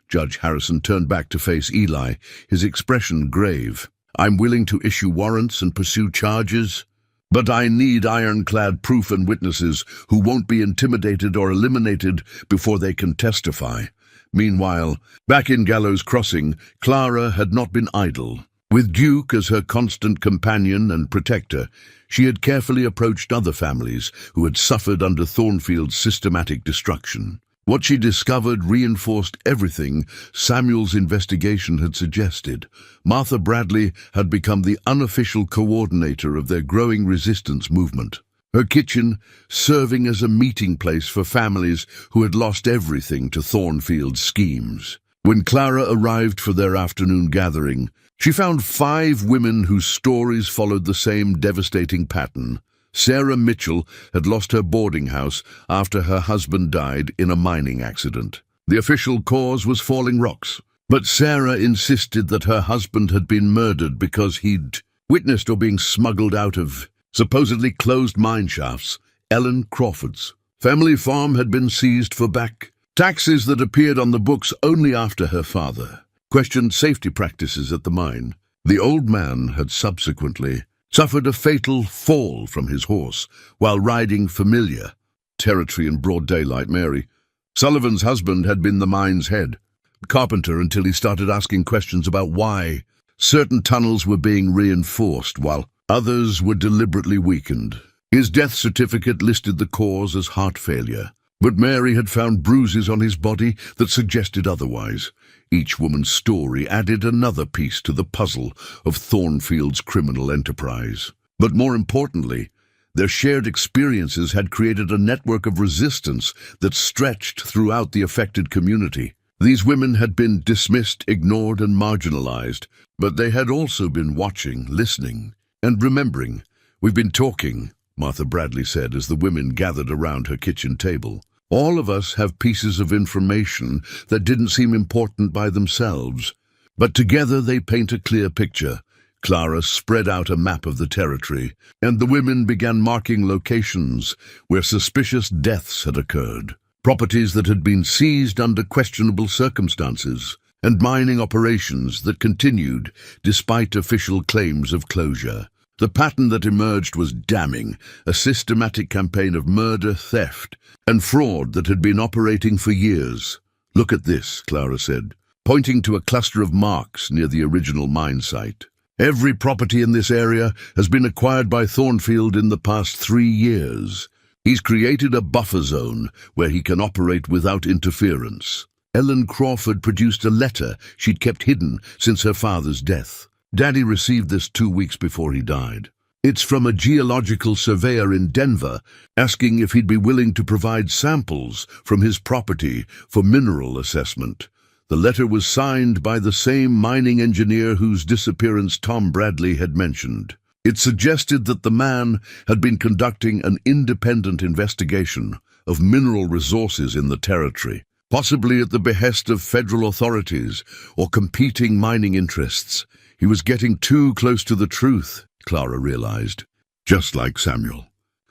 Judge Harrison turned back to face Eli, his expression grave. I'm willing to issue warrants and pursue charges, but I need ironclad proof and witnesses who won't be intimidated or eliminated before they can testify. Meanwhile, back in Gallows Crossing, Clara had not been idle. With Duke as her constant companion and protector, she had carefully approached other families who had suffered under Thornfield's systematic destruction. What she discovered reinforced everything Samuel's investigation had suggested. Martha Bradley had become the unofficial coordinator of their growing resistance movement. Her kitchen serving as a meeting place for families who had lost everything to Thornfield's schemes. When Clara arrived for their afternoon gathering, she found 5 women whose stories followed the same devastating pattern. Sarah Mitchell had lost her boarding house after her husband died in a mining accident. The official cause was falling rocks, but Sarah insisted that her husband had been murdered because he'd witnessed or being smuggled out of supposedly closed mine shafts. Ellen Crawford's family farm had been seized for back taxes that appeared on the books only after her father questioned safety practices at the mine. The old man had subsequently suffered a fatal fall from his horse while riding familiar territory in broad daylight. Mary Sullivan's husband had been the mine's head carpenter until he started asking questions about why certain tunnels were being reinforced while others were deliberately weakened. His death certificate listed the cause as heart failure, but Mary had found bruises on his body that suggested otherwise. Each woman's story added another piece to the puzzle of Thornfield's criminal enterprise. But more importantly, their shared experiences had created a network of resistance that stretched throughout the affected community. These women had been dismissed, ignored, and marginalized, but they had also been watching, listening, and remembering. We've been talking, Martha Bradley said as the women gathered around her kitchen table. All of us have pieces of information that didn't seem important by themselves, but together they paint a clear picture. Clara spread out a map of the territory, and the women began marking locations where suspicious deaths had occurred, properties that had been seized under questionable circumstances, and mining operations that continued despite official claims of closure. The pattern that emerged was damning, a systematic campaign of murder, theft, and fraud that had been operating for years. Look at this, Clara said, pointing to a cluster of marks near the original mine site. Every property in this area has been acquired by Thornfield in the past 3 years. He's created a buffer zone where he can operate without interference. Ellen Crawford produced a letter she'd kept hidden since her father's death. Daddy received this 2 weeks before he died. It's from a geological surveyor in Denver asking if he'd be willing to provide samples from his property for mineral assessment. The letter was signed by the same mining engineer whose disappearance Tom Bradley had mentioned. It suggested that the man had been conducting an independent investigation of mineral resources in the territory, possibly at the behest of federal authorities or competing mining interests. He was getting too close to the truth, Clara realized. Just like Samuel.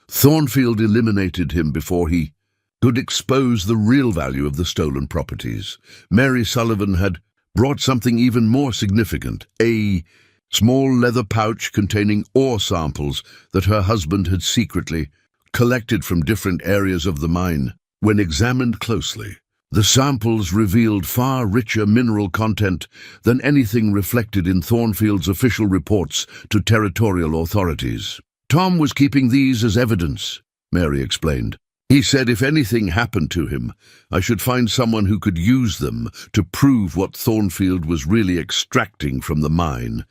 Thornfield eliminated him before he could expose the real value of the stolen properties. Mary Sullivan had brought something even more significant, a small leather pouch containing ore samples that her husband had secretly collected from different areas of the mine. When examined closely, the samples revealed far richer mineral content than anything reflected in Thornfield's official reports to territorial authorities. Tom was keeping these as evidence, Mary explained. He said if anything happened to him, I should find someone who could use them to prove what Thornfield was really extracting from the mine.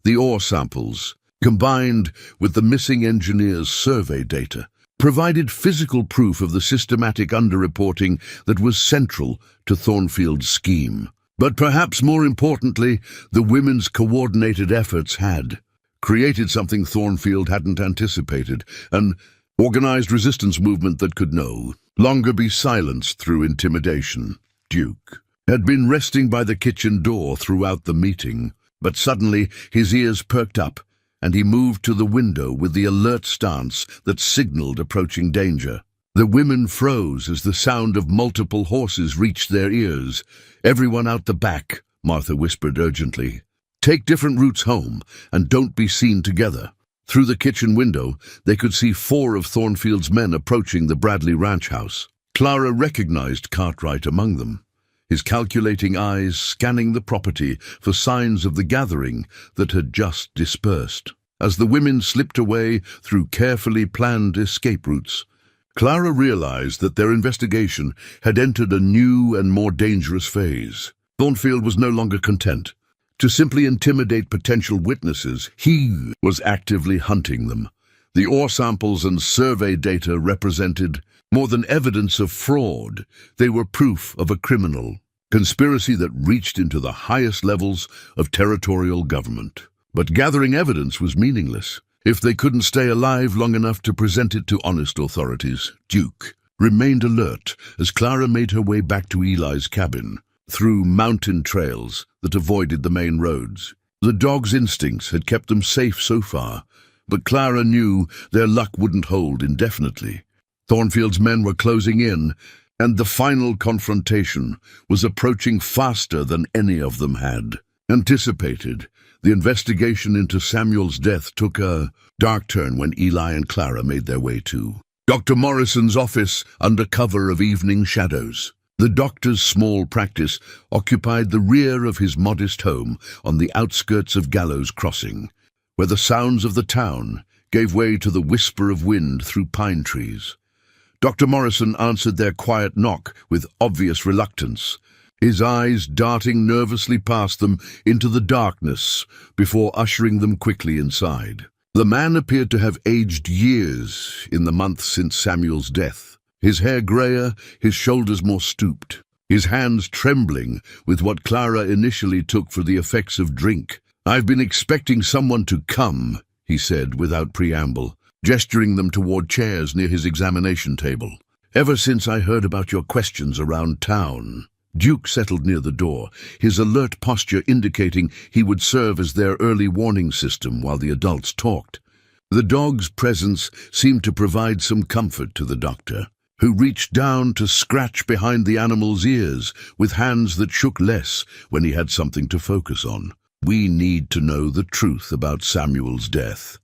The ore samples, combined with the missing engineer's survey data, provided physical proof of the systematic underreporting that was central to Thornfield's scheme. But perhaps more importantly, the women's coordinated efforts had created something Thornfield hadn't anticipated, an organized resistance movement that could no longer be silenced through intimidation. Duke had been resting by the kitchen door throughout the meeting, but suddenly his ears perked up and he moved to the window with the alert stance that signaled approaching danger. The women froze as the sound of multiple horses reached their ears. "Everyone out the back," Martha whispered urgently. "Take different routes home, and don't be seen together." Through the kitchen window, they could see 4 of Thornfield's men approaching the Bradley ranch house. Clara recognized Cartwright among them, his calculating eyes scanning the property for signs of the gathering that had just dispersed. As the women slipped away through carefully planned escape routes, Clara realized that their investigation had entered a new and more dangerous phase. Thornfield was no longer content to simply intimidate potential witnesses. He was actively hunting them. The ore samples and survey data represented more than evidence of fraud. They were proof of a criminal conspiracy that reached into the highest levels of territorial government. But gathering evidence was meaningless if they couldn't stay alive long enough to present it to honest authorities. Duke remained alert as Clara made her way back to Eli's cabin, through mountain trails that avoided the main roads. The dog's instincts had kept them safe so far, but Clara knew their luck wouldn't hold indefinitely. Thornfield's men were closing in, and the final confrontation was approaching faster than any of them had anticipated. The investigation into Samuel's death took a dark turn when Eli and Clara made their way to Dr. Morrison's office under cover of evening shadows. The doctor's small practice occupied the rear of his modest home on the outskirts of Gallows Crossing, where the sounds of the town gave way to the whisper of wind through pine trees. Dr. Morrison answered their quiet knock with obvious reluctance, his eyes darting nervously past them into the darkness before ushering them quickly inside. The man appeared to have aged years in the months since Samuel's death, his hair grayer, his shoulders more stooped, his hands trembling with what Clara initially took for the effects of drink. "I've been expecting someone to come," he said without preamble, gesturing them toward chairs near his examination table. "Ever since I heard about your questions around town." Duke settled near the door, his alert posture indicating he would serve as their early warning system while the adults talked. The dog's presence seemed to provide some comfort to the doctor, who reached down to scratch behind the animal's ears with hands that shook less when he had something to focus on. "We need to know the truth about Samuel's death,"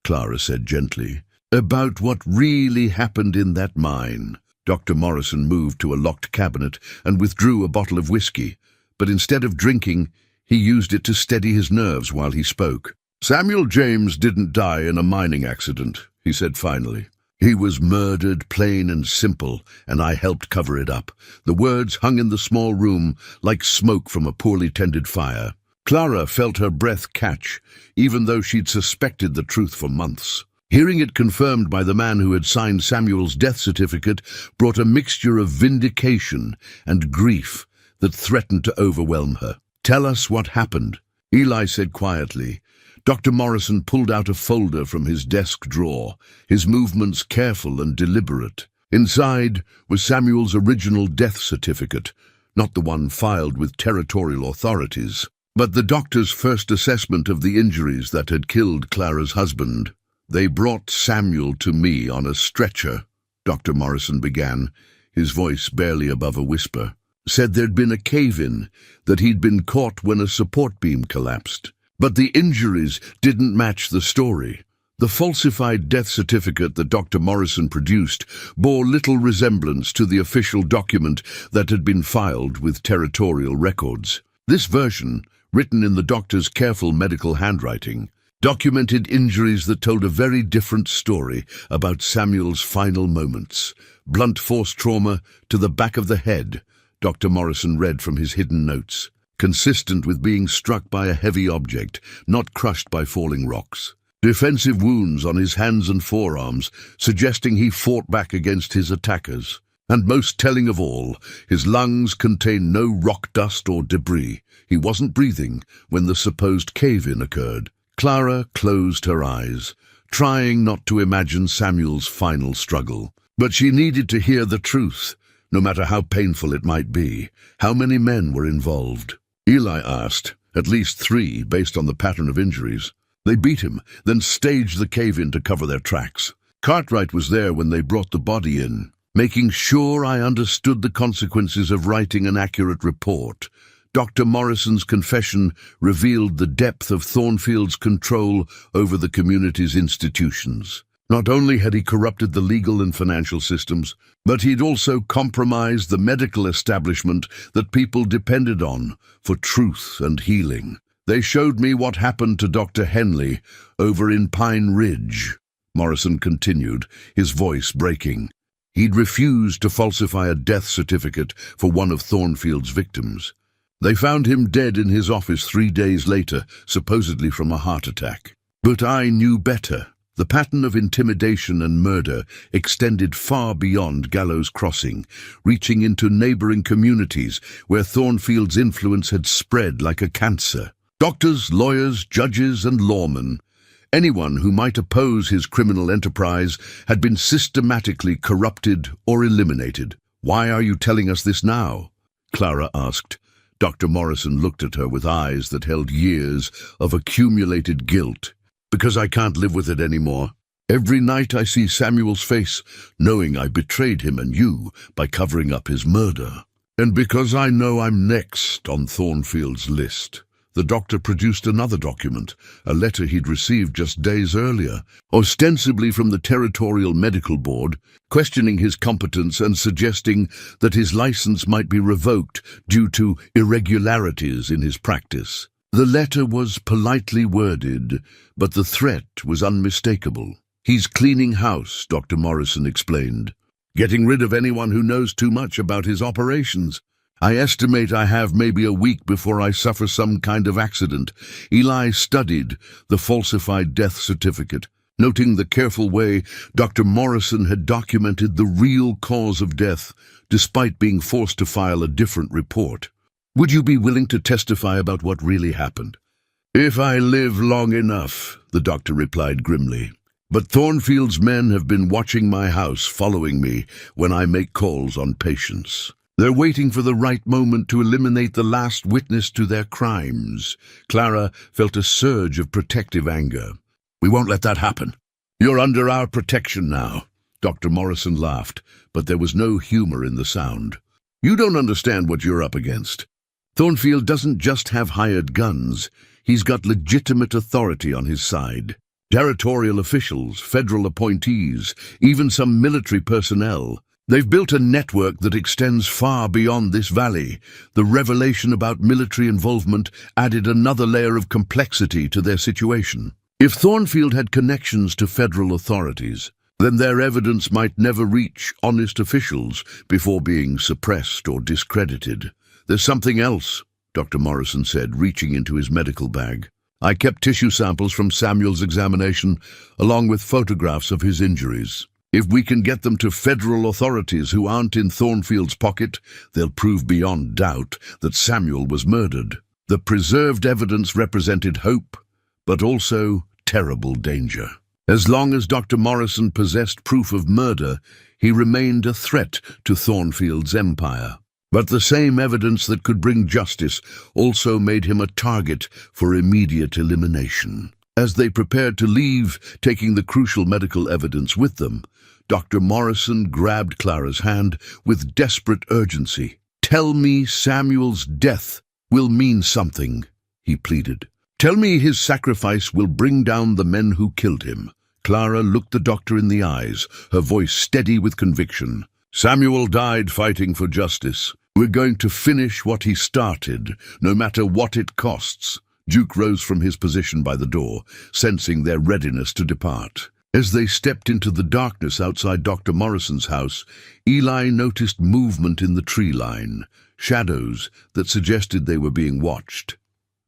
Clara said gently. "About what really happened in that mine." Dr. Morrison moved to a locked cabinet and withdrew a bottle of whiskey, but instead of drinking, he used it to steady his nerves while he spoke. "Samuel James didn't die in a mining accident," he said finally. "He was murdered, plain and simple, and I helped cover it up." The words hung in the small room like smoke from a poorly tended fire. Clara felt her breath catch, even though she'd suspected the truth for months. Hearing it confirmed by the man who had signed Samuel's death certificate brought a mixture of vindication and grief that threatened to overwhelm her. "Tell us what happened," Eli said quietly. Dr. Morrison pulled out a folder from his desk drawer, his movements careful and deliberate. Inside was Samuel's original death certificate, not the one filed with territorial authorities, but the doctor's first assessment of the injuries that had killed Clara's husband. "They brought Samuel to me on a stretcher," Dr. Morrison began, his voice barely above a whisper. "Said there'd been a cave-in, that he'd been caught when a support beam collapsed. But the injuries didn't match the story. The falsified death certificate that Dr. Morrison produced bore little resemblance to the official document that had been filed with territorial records. This version, written in the doctor's careful medical handwriting, documented injuries that told a very different story about Samuel's final moments. Blunt force trauma to the back of the head, Dr. Morrison read from his hidden notes, consistent with being struck by a heavy object, not crushed by falling rocks. Defensive wounds on his hands and forearms, suggesting he fought back against his attackers. And most telling of all, his lungs contained no rock dust or debris. He wasn't breathing when the supposed cave-in occurred. Clara closed her eyes, trying not to imagine Samuel's final struggle. But she needed to hear the truth, no matter how painful it might be. How many men were involved? Eli asked. "At least 3, based on the pattern of injuries." They beat him, then staged the cave-in to cover their tracks. Cartwright was there when they brought the body in, making sure I understood the consequences of writing an accurate report. Dr. Morrison's confession revealed the depth of Thornfield's control over the community's institutions. Not only had he corrupted the legal and financial systems, but he'd also compromised the medical establishment that people depended on for truth and healing. They showed me what happened to Dr. Henley over in Pine Ridge, Morrison continued, his voice breaking. He'd refused to falsify a death certificate for one of Thornfield's victims. They found him dead in his office 3 days later, supposedly from a heart attack. But I knew better. The pattern of intimidation and murder extended far beyond Gallows Crossing, reaching into neighboring communities where Thornfield's influence had spread like a cancer. Doctors, lawyers, judges, and lawmen, anyone who might oppose his criminal enterprise, had been systematically corrupted or eliminated. "Why are you telling us this now?" Clara asked. Dr. Morrison looked at her with eyes that held years of accumulated guilt. "Because I can't live with it anymore. Every night I see Samuel's face, knowing I betrayed him and you by covering up his murder. And because I know I'm next on Thornfield's list." The doctor produced another document, a letter he'd received just days earlier, ostensibly from the Territorial Medical Board, questioning his competence and suggesting that his license might be revoked due to irregularities in his practice. The letter was politely worded, but the threat was unmistakable. "He's cleaning house," Dr. Morrison explained, "getting rid of anyone who knows too much about his operations. I estimate I have maybe a week before I suffer some kind of accident." Eli studied the falsified death certificate, noting the careful way Dr. Morrison had documented the real cause of death, despite being forced to file a different report. "Would you be willing to testify about what really happened?" "If I live long enough," the doctor replied grimly. "But Thornfield's men have been watching my house, following me when I make calls on patients. They're waiting for the right moment to eliminate the last witness to their crimes." Clara felt a surge of protective anger. "We won't let that happen. You're under our protection now." Dr. Morrison laughed, but there was no humor in the sound. "You don't understand what you're up against. Thornfield doesn't just have hired guns. He's got legitimate authority on his side. Territorial officials, federal appointees, even some military personnel. They've built a network that extends far beyond this valley." The revelation about military involvement added another layer of complexity to their situation. If Thornfield had connections to federal authorities, then their evidence might never reach honest officials before being suppressed or discredited. "There's something else," Dr. Morrison said, reaching into his medical bag. "I kept tissue samples from Samuel's examination, along with photographs of his injuries. If we can get them to federal authorities who aren't in Thornfield's pocket, they'll prove beyond doubt that Samuel was murdered." The preserved evidence represented hope, but also terrible danger. As long as Dr. Morrison possessed proof of murder, he remained a threat to Thornfield's empire. But the same evidence that could bring justice also made him a target for immediate elimination. As they prepared to leave, taking the crucial medical evidence with them, Dr. Morrison grabbed Clara's hand with desperate urgency. "Tell me Samuel's death will mean something," he pleaded. "Tell me his sacrifice will bring down the men who killed him." Clara looked the doctor in the eyes, her voice steady with conviction. "Samuel died fighting for justice. We're going to finish what he started, no matter what it costs." Duke rose from his position by the door, sensing their readiness to depart. As they stepped into the darkness outside Dr. Morrison's house, Eli noticed movement in the tree line, shadows that suggested they were being watched.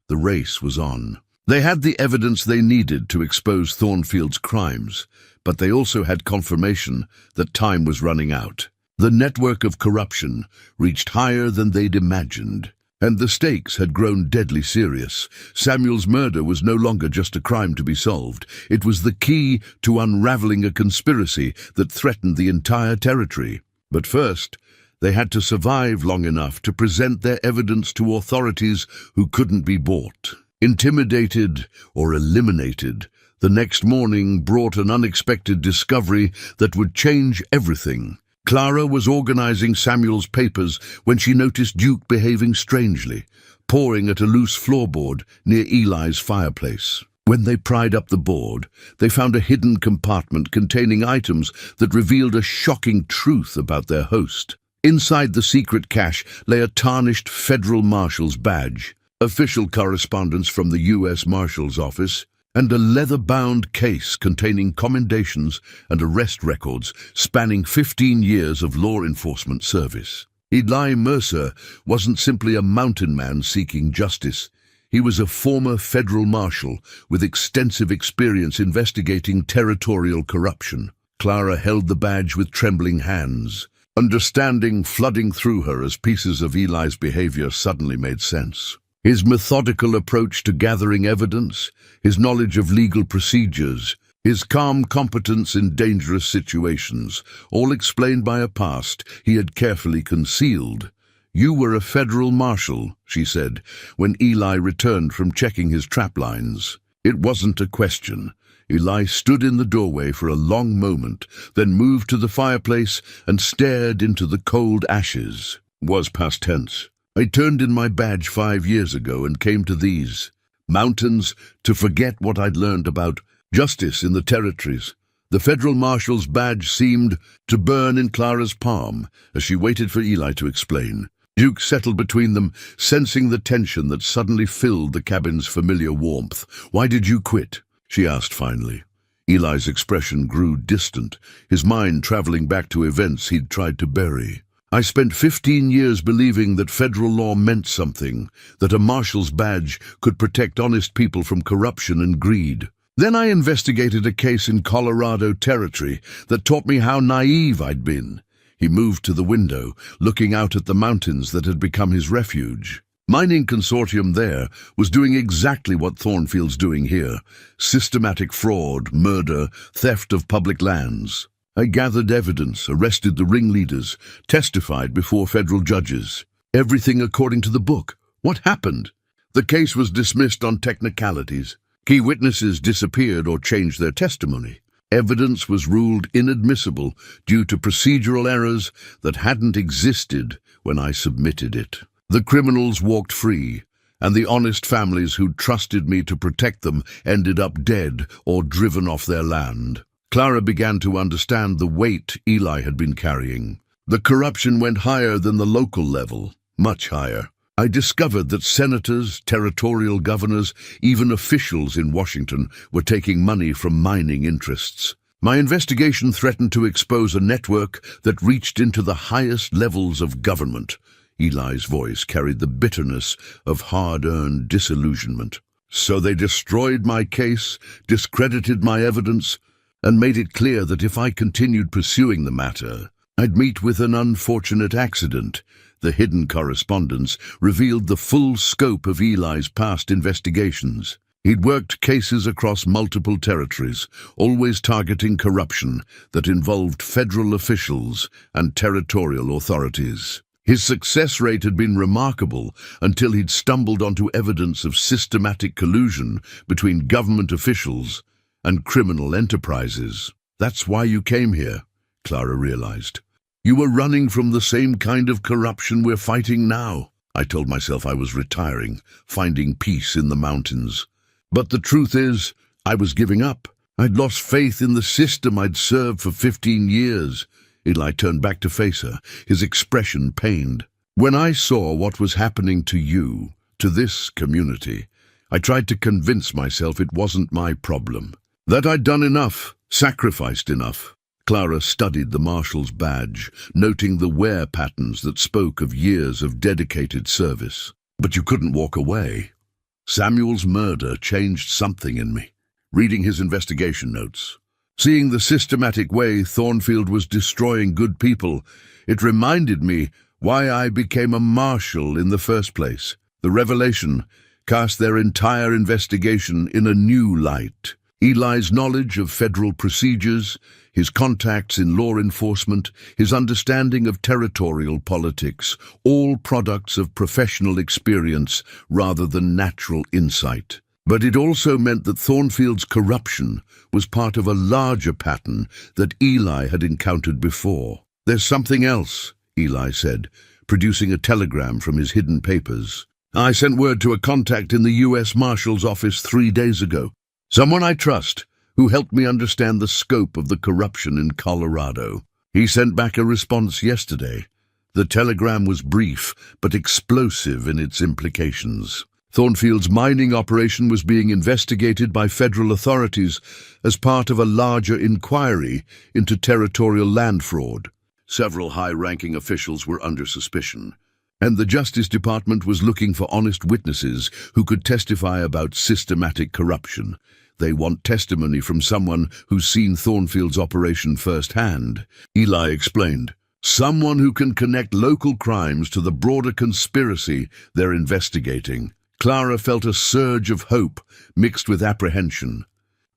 The race was on. They had the evidence they needed to expose Thornfield's crimes, but they also had confirmation that time was running out. The network of corruption reached higher than they'd imagined, and the stakes had grown deadly serious. Samuel's murder was no longer just a crime to be solved. It was the key to unraveling a conspiracy that threatened the entire territory. But first, they had to survive long enough to present their evidence to authorities who couldn't be bought. Intimidated or eliminated, the next morning brought an unexpected discovery that would change everything. Clara was organizing Samuel's papers when she noticed Duke behaving strangely, pawing at a loose floorboard near Eli's fireplace. When they pried up the board, they found a hidden compartment containing items that revealed a shocking truth about their host. Inside the secret cache lay a tarnished federal marshal's badge, official correspondence from the U.S. Marshal's Office, and a leather-bound case containing commendations and arrest records spanning 15 years of law enforcement service. Eli Mercer wasn't simply a mountain man seeking justice. He was a former federal marshal with extensive experience investigating territorial corruption. Clara held the badge with trembling hands, understanding flooding through her as pieces of Eli's behavior suddenly made sense. His methodical approach to gathering evidence, his knowledge of legal procedures, his calm competence in dangerous situations, all explained by a past he had carefully concealed. "You were a federal marshal," she said, when Eli returned from checking his trap lines. It wasn't a question. Eli stood in the doorway for a long moment, then moved to the fireplace and stared into the cold ashes. Was past tense. "I turned in my badge 5 years ago and came to these mountains to forget what I'd learned about justice in the territories." The federal marshal's badge seemed to burn in Clara's palm as she waited for Eli to explain. Duke settled between them, sensing the tension that suddenly filled the cabin's familiar warmth. "Why did you quit?" she asked finally. Eli's expression grew distant, his mind traveling back to events he'd tried to bury. "I spent 15 years believing that federal law meant something, that a marshal's badge could protect honest people from corruption and greed. Then I investigated a case in Colorado Territory that taught me how naive I'd been." He moved to the window, looking out at the mountains that had become his refuge. Mining consortium there was doing exactly what Thornfield's doing here: systematic fraud, murder, theft of public lands. I gathered evidence, arrested the ringleaders, testified before federal judges. Everything according to the book. What happened? The case was dismissed on technicalities. Key witnesses disappeared or changed their testimony. Evidence was ruled inadmissible due to procedural errors that hadn't existed when I submitted it. The criminals walked free, and the honest families who'd trusted me to protect them ended up dead or driven off their land. Clara began to understand the weight Eli had been carrying. The corruption went higher than the local level, much higher. I discovered that senators, territorial governors, even officials in Washington were taking money from mining interests. My investigation threatened to expose a network that reached into the highest levels of government. Eli's voice carried the bitterness of hard-earned disillusionment. So they destroyed my case, discredited my evidence, and made it clear that if I continued pursuing the matter, I'd meet with an unfortunate accident. The hidden correspondence revealed the full scope of Eli's past investigations. He'd worked cases across multiple territories, always targeting corruption that involved federal officials and territorial authorities. His success rate had been remarkable until he'd stumbled onto evidence of systematic collusion between government officials and criminal enterprises. "That's why you came here," Clara realized. "You were running from the same kind of corruption we're fighting now." I told myself I was retiring, finding peace in the mountains. But the truth is, I was giving up. I'd lost faith in the system I'd served for 15 years. Eli turned back to face her, his expression pained. "When I saw what was happening to you, to this community, I tried to convince myself it wasn't my problem. That I'd done enough, sacrificed enough." Clara studied the marshal's badge, noting the wear patterns that spoke of years of dedicated service. "But you couldn't walk away." "Samuel's murder changed something in me." Reading his investigation notes, seeing the systematic way Thornfield was destroying good people, it reminded me why I became a marshal in the first place. The revelation cast their entire investigation in a new light. Eli's knowledge of federal procedures, his contacts in law enforcement, his understanding of territorial politics, all products of professional experience rather than natural insight. But it also meant that Thornfield's corruption was part of a larger pattern that Eli had encountered before. "There's something else," Eli said, producing a telegram from his hidden papers. "I sent word to a contact in the U.S. Marshal's office 3 days ago. Someone I trust, who helped me understand the scope of the corruption in Colorado. He sent back a response yesterday. The telegram was brief, but explosive in its implications. Thornfield's mining operation was being investigated by federal authorities as part of a larger inquiry into territorial land fraud. Several high-ranking officials were under suspicion, and the Justice Department was looking for honest witnesses who could testify about systematic corruption. They want testimony from someone who's seen Thornfield's operation firsthand," Eli explained. "Someone who can connect local crimes to the broader conspiracy they're investigating." Clara felt a surge of hope mixed with apprehension.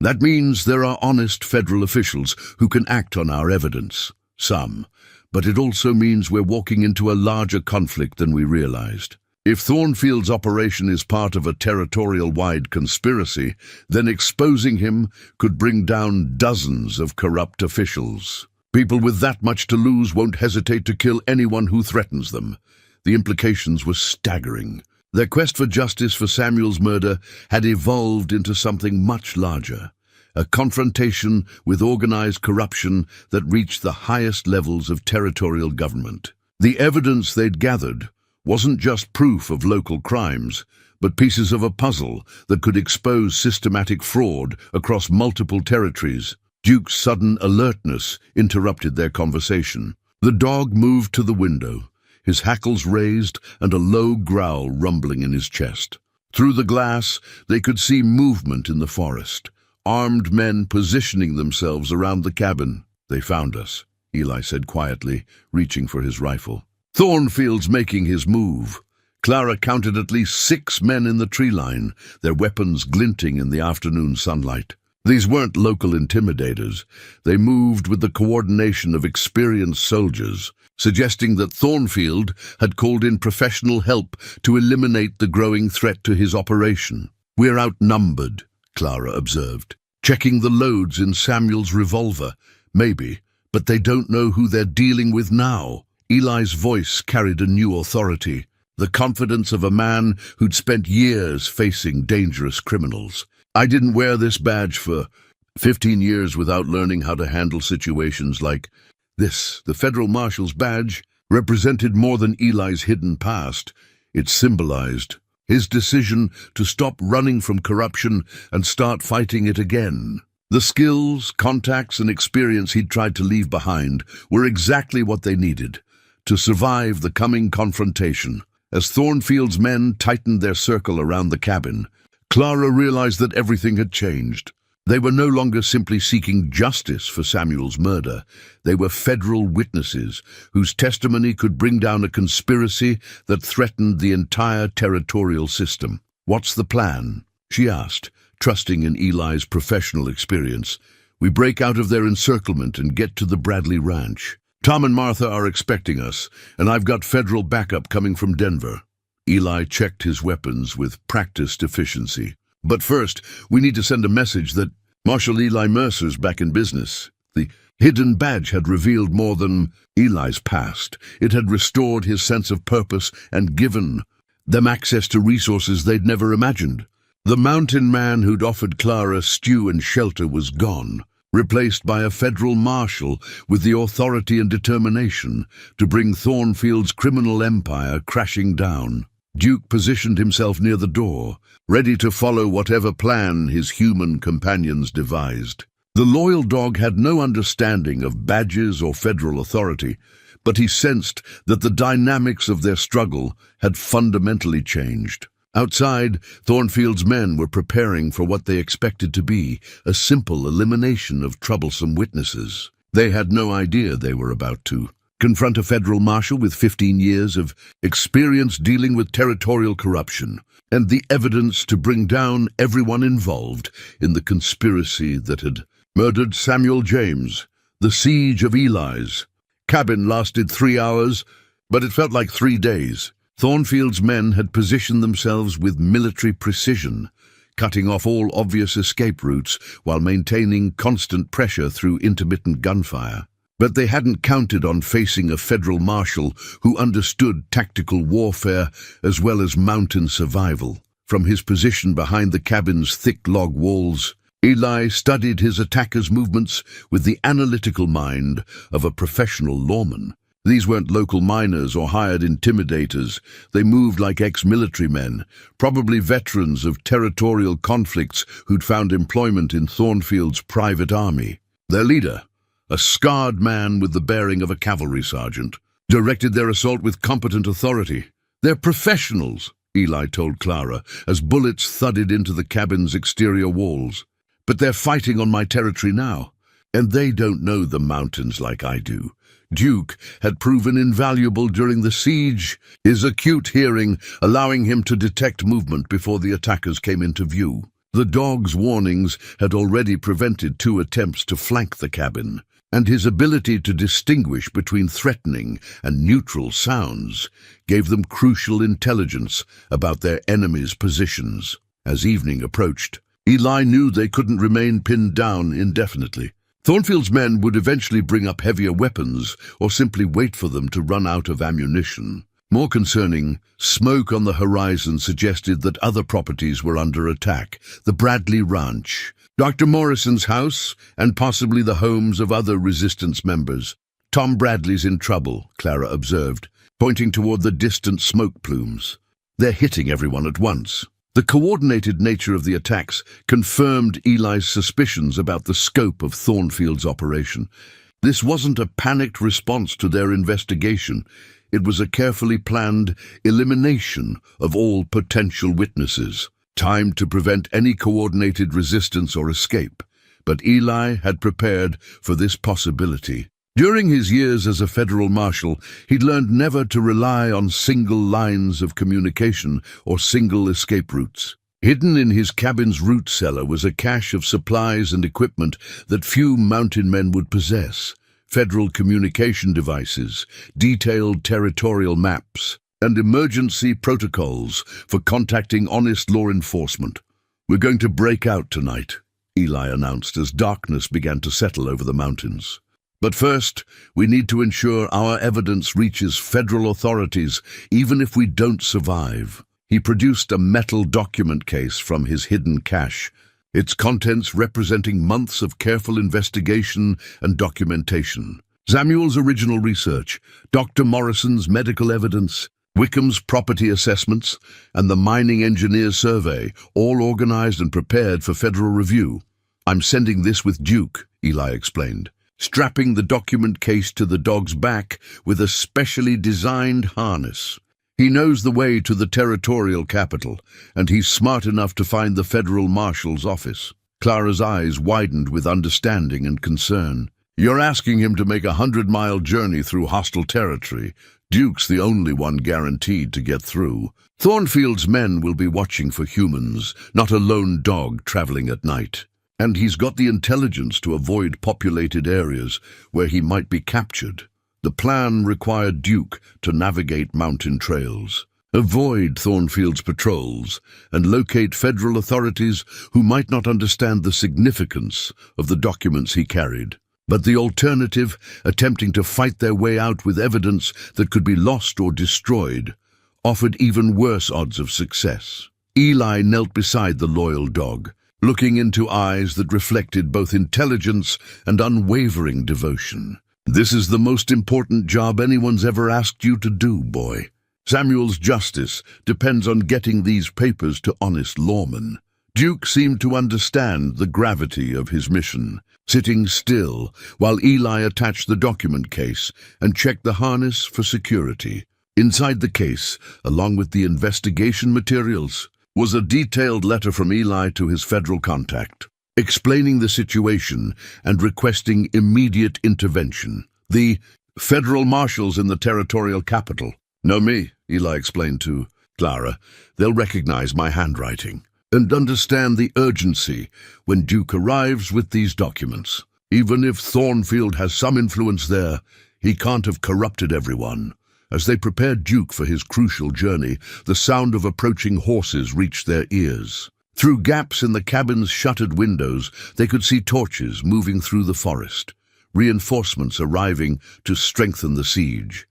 "That means there are honest federal officials who can act on our evidence. Some. But it also means we're walking into a larger conflict than we realized. If Thornfield's operation is part of a territorial-wide conspiracy, then exposing him could bring down dozens of corrupt officials. People with that much to lose won't hesitate to kill anyone who threatens them." The implications were staggering. Their quest for justice for Samuel's murder had evolved into something much larger, a confrontation with organized corruption that reached the highest levels of territorial government. The evidence they'd gathered wasn't just proof of local crimes, but pieces of a puzzle that could expose systematic fraud across multiple territories. Duke's sudden alertness interrupted their conversation. The dog moved to the window, his hackles raised and a low growl rumbling in his chest. Through the glass, they could see movement in the forest, armed men positioning themselves around the cabin. "They found us," Eli said quietly, reaching for his rifle. "Thornfield's making his move." Clara counted at least 6 men in the tree line, their weapons glinting in the afternoon sunlight. These weren't local intimidators. They moved with the coordination of experienced soldiers, suggesting that Thornfield had called in professional help to eliminate the growing threat to his operation. "We're outnumbered," Clara observed, checking the loads in Samuel's revolver. "Maybe, but they don't know who they're dealing with now." Eli's voice carried a new authority, the confidence of a man who'd spent years facing dangerous criminals. "I didn't wear this badge for 15 years without learning how to handle situations like this." The Federal Marshal's badge represented more than Eli's hidden past. It symbolized his decision to stop running from corruption and start fighting it again. The skills, contacts, and experience he'd tried to leave behind were exactly what they needed to survive the coming confrontation. As Thornfield's men tightened their circle around the cabin, Clara realized that everything had changed. They were no longer simply seeking justice for Samuel's murder. They were federal witnesses whose testimony could bring down a conspiracy that threatened the entire territorial system. "What's the plan?" she asked, trusting in Eli's professional experience. "We break out of their encirclement and get to the Bradley Ranch. Tom and Martha are expecting us, and I've got federal backup coming from Denver." Eli checked his weapons with practiced efficiency. "But first, we need to send a message that Marshal Eli Mercer's back in business." The hidden badge had revealed more than Eli's past. It had restored his sense of purpose and given them access to resources they'd never imagined. The mountain man who'd offered Clara stew and shelter was gone, replaced by a federal marshal with the authority and determination to bring Thornfield's criminal empire crashing down. Duke positioned himself near the door, ready to follow whatever plan his human companions devised. The loyal dog had no understanding of badges or federal authority, but he sensed that the dynamics of their struggle had fundamentally changed. Outside, Thornfield's men were preparing for what they expected to be a simple elimination of troublesome witnesses. They had no idea they were about to confront a federal marshal with 15 years of experience dealing with territorial corruption, and the evidence to bring down everyone involved in the conspiracy that had murdered Samuel James. The siege of Eli's cabin lasted 3 hours, but it felt like 3 days. Thornfield's men had positioned themselves with military precision, cutting off all obvious escape routes while maintaining constant pressure through intermittent gunfire. But they hadn't counted on facing a federal marshal who understood tactical warfare as well as mountain survival. From his position behind the cabin's thick log walls, Eli studied his attackers' movements with the analytical mind of a professional lawman. These weren't local miners or hired intimidators. They moved like ex-military men, probably veterans of territorial conflicts who'd found employment in Thornfield's private army. Their leader, a scarred man with the bearing of a cavalry sergeant, directed their assault with competent authority. "They're professionals," Eli told Clara, as bullets thudded into the cabin's exterior walls. "But they're fighting on my territory now, and they don't know the mountains like I do." Duke had proven invaluable during the siege, his acute hearing allowing him to detect movement before the attackers came into view. The dog's warnings had already prevented 2 attempts to flank the cabin, and his ability to distinguish between threatening and neutral sounds gave them crucial intelligence about their enemies' positions. As evening approached, Eli knew they couldn't remain pinned down indefinitely. Thornfield's men would eventually bring up heavier weapons or simply wait for them to run out of ammunition. More concerning, smoke on the horizon suggested that other properties were under attack: the Bradley Ranch, Dr. Morrison's house, and possibly the homes of other resistance members. "Tom Bradley's in trouble," Clara observed, pointing toward the distant smoke plumes. "They're hitting everyone at once." The coordinated nature of the attacks confirmed Eli's suspicions about the scope of Thornfield's operation. This wasn't a panicked response to their investigation. It was a carefully planned elimination of all potential witnesses, timed to prevent any coordinated resistance or escape. But Eli had prepared for this possibility. During his years as a federal marshal, he'd learned never to rely on single lines of communication or single escape routes. Hidden in his cabin's root cellar was a cache of supplies and equipment that few mountain men would possess: federal communication devices, detailed territorial maps, and emergency protocols for contacting honest law enforcement. "We're going to break out tonight," Eli announced as darkness began to settle over the mountains. "But first, we need to ensure our evidence reaches federal authorities, even if we don't survive." He produced a metal document case from his hidden cache, its contents representing months of careful investigation and documentation. Samuel's original research, Dr. Morrison's medical evidence, Wickham's property assessments, and the mining engineer's survey, all organized and prepared for federal review. "I'm sending this with Duke," Eli explained, strapping the document case to the dog's back with a specially designed harness. "He knows the way to the territorial capital, and he's smart enough to find the federal marshal's office." Clara's eyes widened with understanding and concern. "You're asking him to make a 100-mile journey through hostile territory. Duke's the only one guaranteed to get through. Thornfield's men will be watching for humans, not a lone dog traveling at night. And he's got the intelligence to avoid populated areas where he might be captured." The plan required Duke to navigate mountain trails, avoid Thornfield's patrols, and locate federal authorities who might not understand the significance of the documents he carried. But the alternative, attempting to fight their way out with evidence that could be lost or destroyed, offered even worse odds of success. Eli knelt beside the loyal dog, looking into eyes that reflected both intelligence and unwavering devotion. "This is the most important job anyone's ever asked you to do, boy. Samuel's justice depends on getting these papers to honest lawmen." Duke seemed to understand the gravity of his mission, sitting still while Eli attached the document case and checked the harness for security. Inside the case, along with the investigation materials, was a detailed letter from Eli to his federal contact, explaining the situation and requesting immediate intervention. The Federal marshals in the territorial capital. Know me, Eli explained to Clara. They'll recognize my handwriting and understand the urgency when Duke arrives with these documents. Even if Thornfield has some influence there, he can't have corrupted everyone. As they prepared Duke for his crucial journey, the sound of approaching horses reached their ears. Through gaps in the cabin's shuttered windows, they could see torches moving through the forest, reinforcements arriving to strengthen the siege.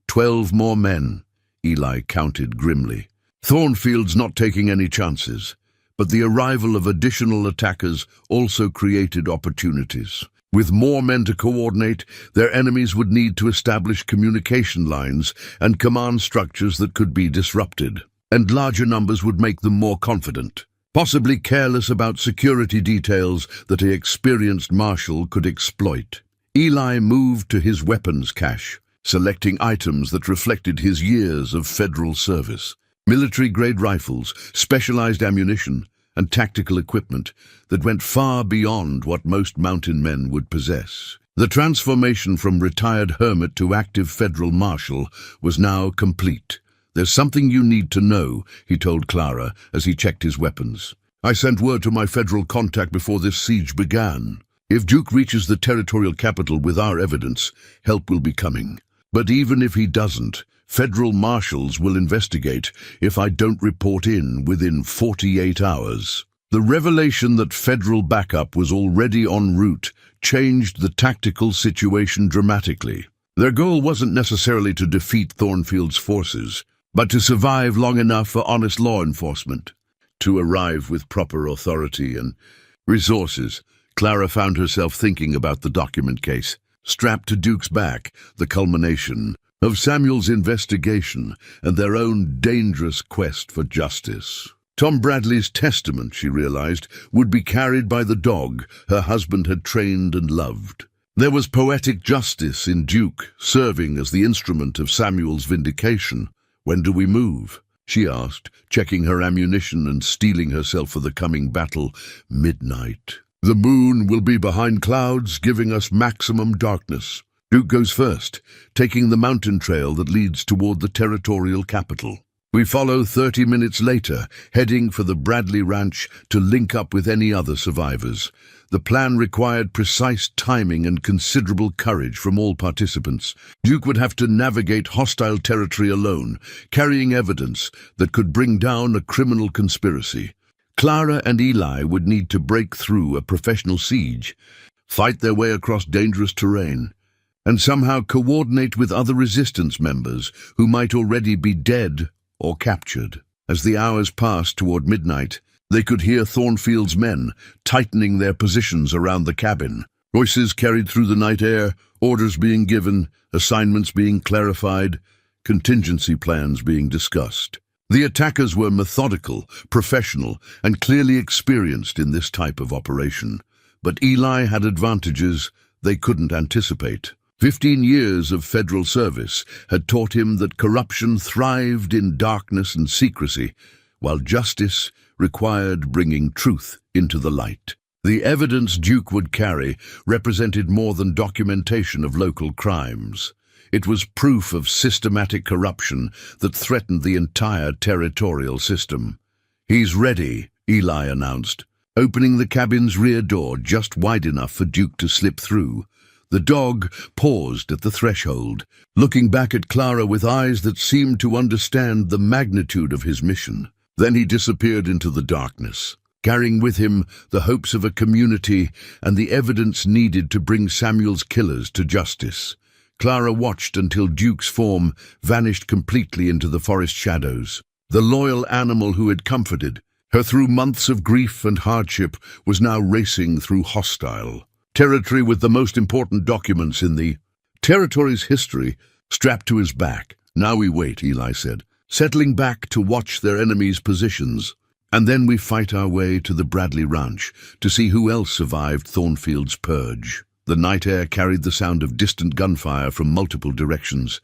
12 more men, Eli counted grimly. Thornfield's not taking any chances, but the arrival of additional attackers also created opportunities. With more men to coordinate, their enemies would need to establish communication lines and command structures that could be disrupted, and larger numbers would make them more confident, possibly careless about security details that an experienced marshal could exploit. Eli moved to his weapons cache, selecting items that reflected his years of federal service. Military-grade rifles, specialized ammunition, and tactical equipment that went far beyond what most mountain men would possess. The transformation from retired hermit to active federal marshal was now complete. There's something you need to know, he told Clara as he checked his weapons. I sent word to my federal contact before this siege began. If Duke reaches the territorial capital with our evidence, help will be coming. But even if he doesn't, federal marshals will investigate if I don't report in within 48 hours. The revelation that federal backup was already en route changed the tactical situation dramatically. Their goal wasn't necessarily to defeat Thornfield's forces, but to survive long enough for honest law enforcement, to arrive with proper authority and resources. Clara found herself thinking about the document case, strapped to Duke's back, the culmination of Samuel's investigation and their own dangerous quest for justice. Tom Bradley's testament, she realized, would be carried by the dog her husband had trained and loved. There was poetic justice in Duke, serving as the instrument of Samuel's vindication. When do we move? She asked, checking her ammunition and steeling herself for the coming battle. Midnight. The moon will be behind clouds, giving us maximum darkness. Duke goes first, taking the mountain trail that leads toward the territorial capital. We follow 30 minutes later, heading for the Bradley Ranch to link up with any other survivors. The plan required precise timing and considerable courage from all participants. Duke would have to navigate hostile territory alone, carrying evidence that could bring down a criminal conspiracy. Clara and Eli would need to break through a professional siege, fight their way across dangerous terrain, and somehow coordinate with other resistance members who might already be dead or captured. As the hours passed toward midnight, they could hear Thornfield's men tightening their positions around the cabin. Voices carried through the night air, orders being given, assignments being clarified, contingency plans being discussed. The attackers were methodical, professional, and clearly experienced in this type of operation. But Eli had advantages they couldn't anticipate. 15 years of federal service had taught him that corruption thrived in darkness and secrecy, while justice required bringing truth into the light. The evidence Duke would carry represented more than documentation of local crimes. It was proof of systematic corruption that threatened the entire territorial system. He's ready, Eli announced, opening the cabin's rear door just wide enough for Duke to slip through. The dog paused at the threshold, looking back at Clara with eyes that seemed to understand the magnitude of his mission. Then he disappeared into the darkness, carrying with him the hopes of a community and the evidence needed to bring Samuel's killers to justice. Clara watched until Duke's form vanished completely into the forest shadows. The loyal animal who had comforted her through months of grief and hardship was now racing through hostile territory with the most important documents in the territory's history strapped to his back. Now we wait, Eli said, settling back to watch their enemies' positions. And then we fight our way to the Bradley Ranch to see who else survived Thornfield's purge. The night air carried the sound of distant gunfire from multiple directions,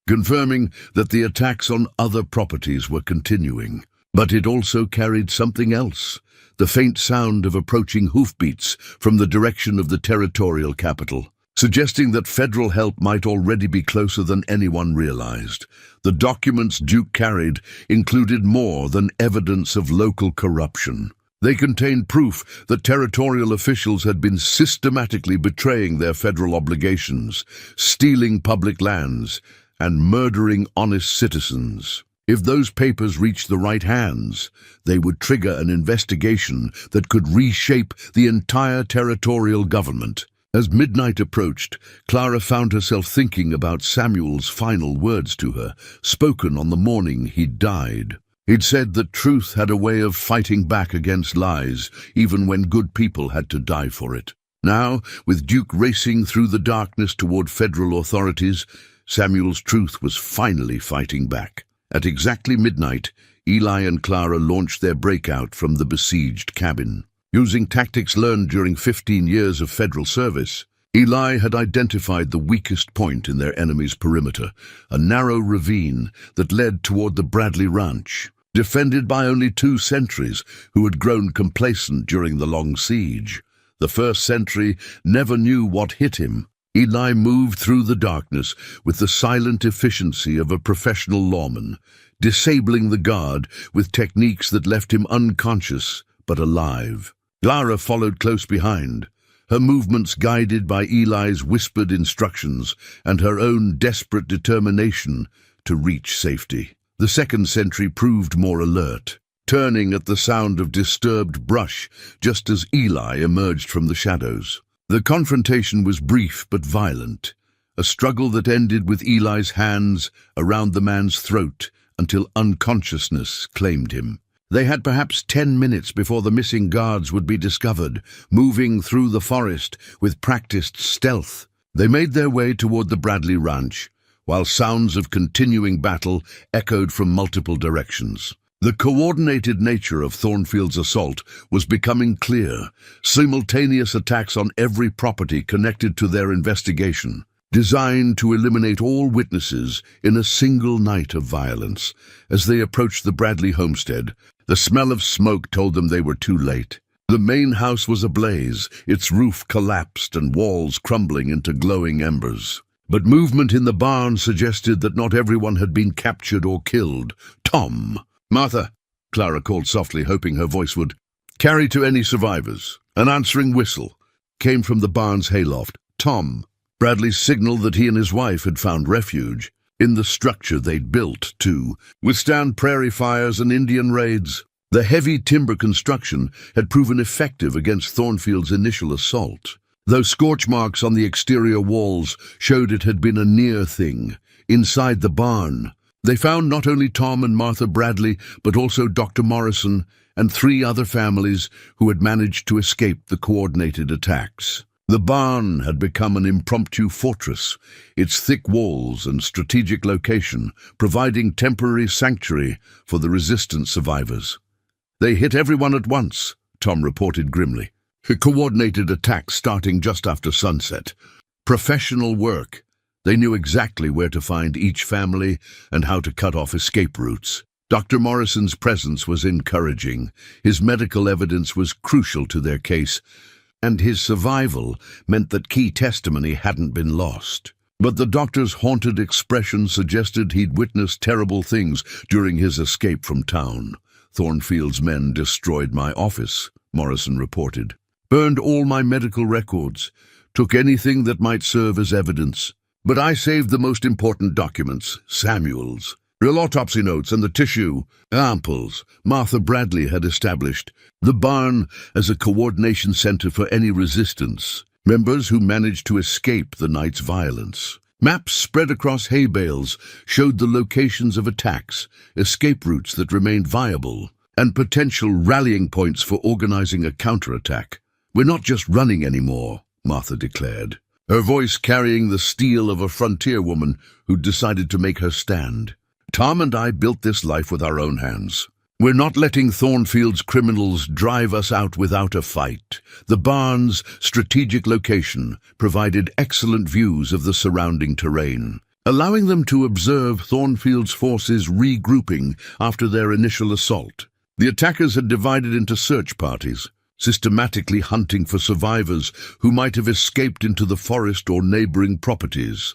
confirming that the attacks on other properties were continuing. But it also carried something else, the faint sound of approaching hoofbeats from the direction of the territorial capital. suggesting that federal help might already be closer than anyone realized. The documents Duke carried included more than evidence of local corruption. They contained proof that territorial officials had been systematically betraying their federal obligations, stealing public lands, and murdering honest citizens. If those papers reached the right hands, they would trigger an investigation that could reshape the entire territorial government. As midnight approached, Clara found herself thinking about Samuel's final words to her, spoken on the morning he died. He'd said that truth had a way of fighting back against lies, even when good people had to die for it. Now, with Duke racing through the darkness toward federal authorities, Samuel's truth was finally fighting back. At exactly midnight, Eli and Clara launched their breakout from the besieged cabin. Using tactics learned during 15 years of federal service, Eli had identified the weakest point in their enemy's perimeter, a narrow ravine that led toward the Bradley Ranch. Defended by only 2 sentries who had grown complacent during the long siege. The first sentry never knew what hit him. Eli moved through the darkness with the silent efficiency of a professional lawman, disabling the guard with techniques that left him unconscious but alive. Clara followed close behind, her movements guided by Eli's whispered instructions and her own desperate determination to reach safety. The second sentry proved more alert, turning at the sound of disturbed brush just as Eli emerged from the shadows. The confrontation was brief but violent, a struggle that ended with Eli's hands around the man's throat until unconsciousness claimed him. They had perhaps 10 minutes before the missing guards would be discovered, moving through the forest with practiced stealth. They made their way toward the Bradley Ranch, while sounds of continuing battle echoed from multiple directions. The coordinated nature of Thornfield's assault was becoming clear, simultaneous attacks on every property connected to their investigation, designed to eliminate all witnesses in a single night of violence. As they approached the Bradley homestead, the smell of smoke told them they were too late. The main house was ablaze, its roof collapsed and walls crumbling into glowing embers. But movement in the barn suggested that not everyone had been captured or killed. Tom! "Martha!" Clara called softly, hoping her voice would carry to any survivors. An answering whistle came from the barn's hayloft. Tom! Bradley signaled that he and his wife had found refuge in the structure they'd built to withstand prairie fires and Indian raids. The heavy timber construction had proven effective against Thornfield's initial assault, though scorch marks on the exterior walls showed it had been a near thing. Inside the barn, they found not only Tom and Martha Bradley, but also Dr. Morrison and 3 other families who had managed to escape the coordinated attacks. The barn had become an impromptu fortress, its thick walls and strategic location providing temporary sanctuary for the resistance survivors. "They hit everyone at once," Tom reported grimly. "A coordinated attack starting just after sunset. Professional work. They knew exactly where to find each family and how to cut off escape routes." Dr. Morrison's presence was encouraging. His medical evidence was crucial to their case, and his survival meant that key testimony hadn't been lost. But the doctor's haunted expression suggested he'd witnessed terrible things during his escape from town. "Thornfield's men destroyed my office," Morrison reported. "Burned all my medical records, took anything that might serve as evidence. But I saved the most important documents, Samuel's. Real autopsy notes and the tissue samples Martha Bradley had established. The barn as a coordination center for any resistance members who managed to escape the night's violence. Maps spread across hay bales showed the locations of attacks, escape routes that remained viable, and potential rallying points for organizing a counterattack. "We're not just running anymore," Martha declared, her voice carrying the steel of a frontier woman who'd decided to make her stand. "Tom and I built this life with our own hands. We're not letting Thornfield's criminals drive us out without a fight." The barn's strategic location provided excellent views of the surrounding terrain, allowing them to observe Thornfield's forces regrouping after their initial assault. The attackers had divided into search parties, systematically hunting for survivors who might have escaped into the forest or neighboring properties.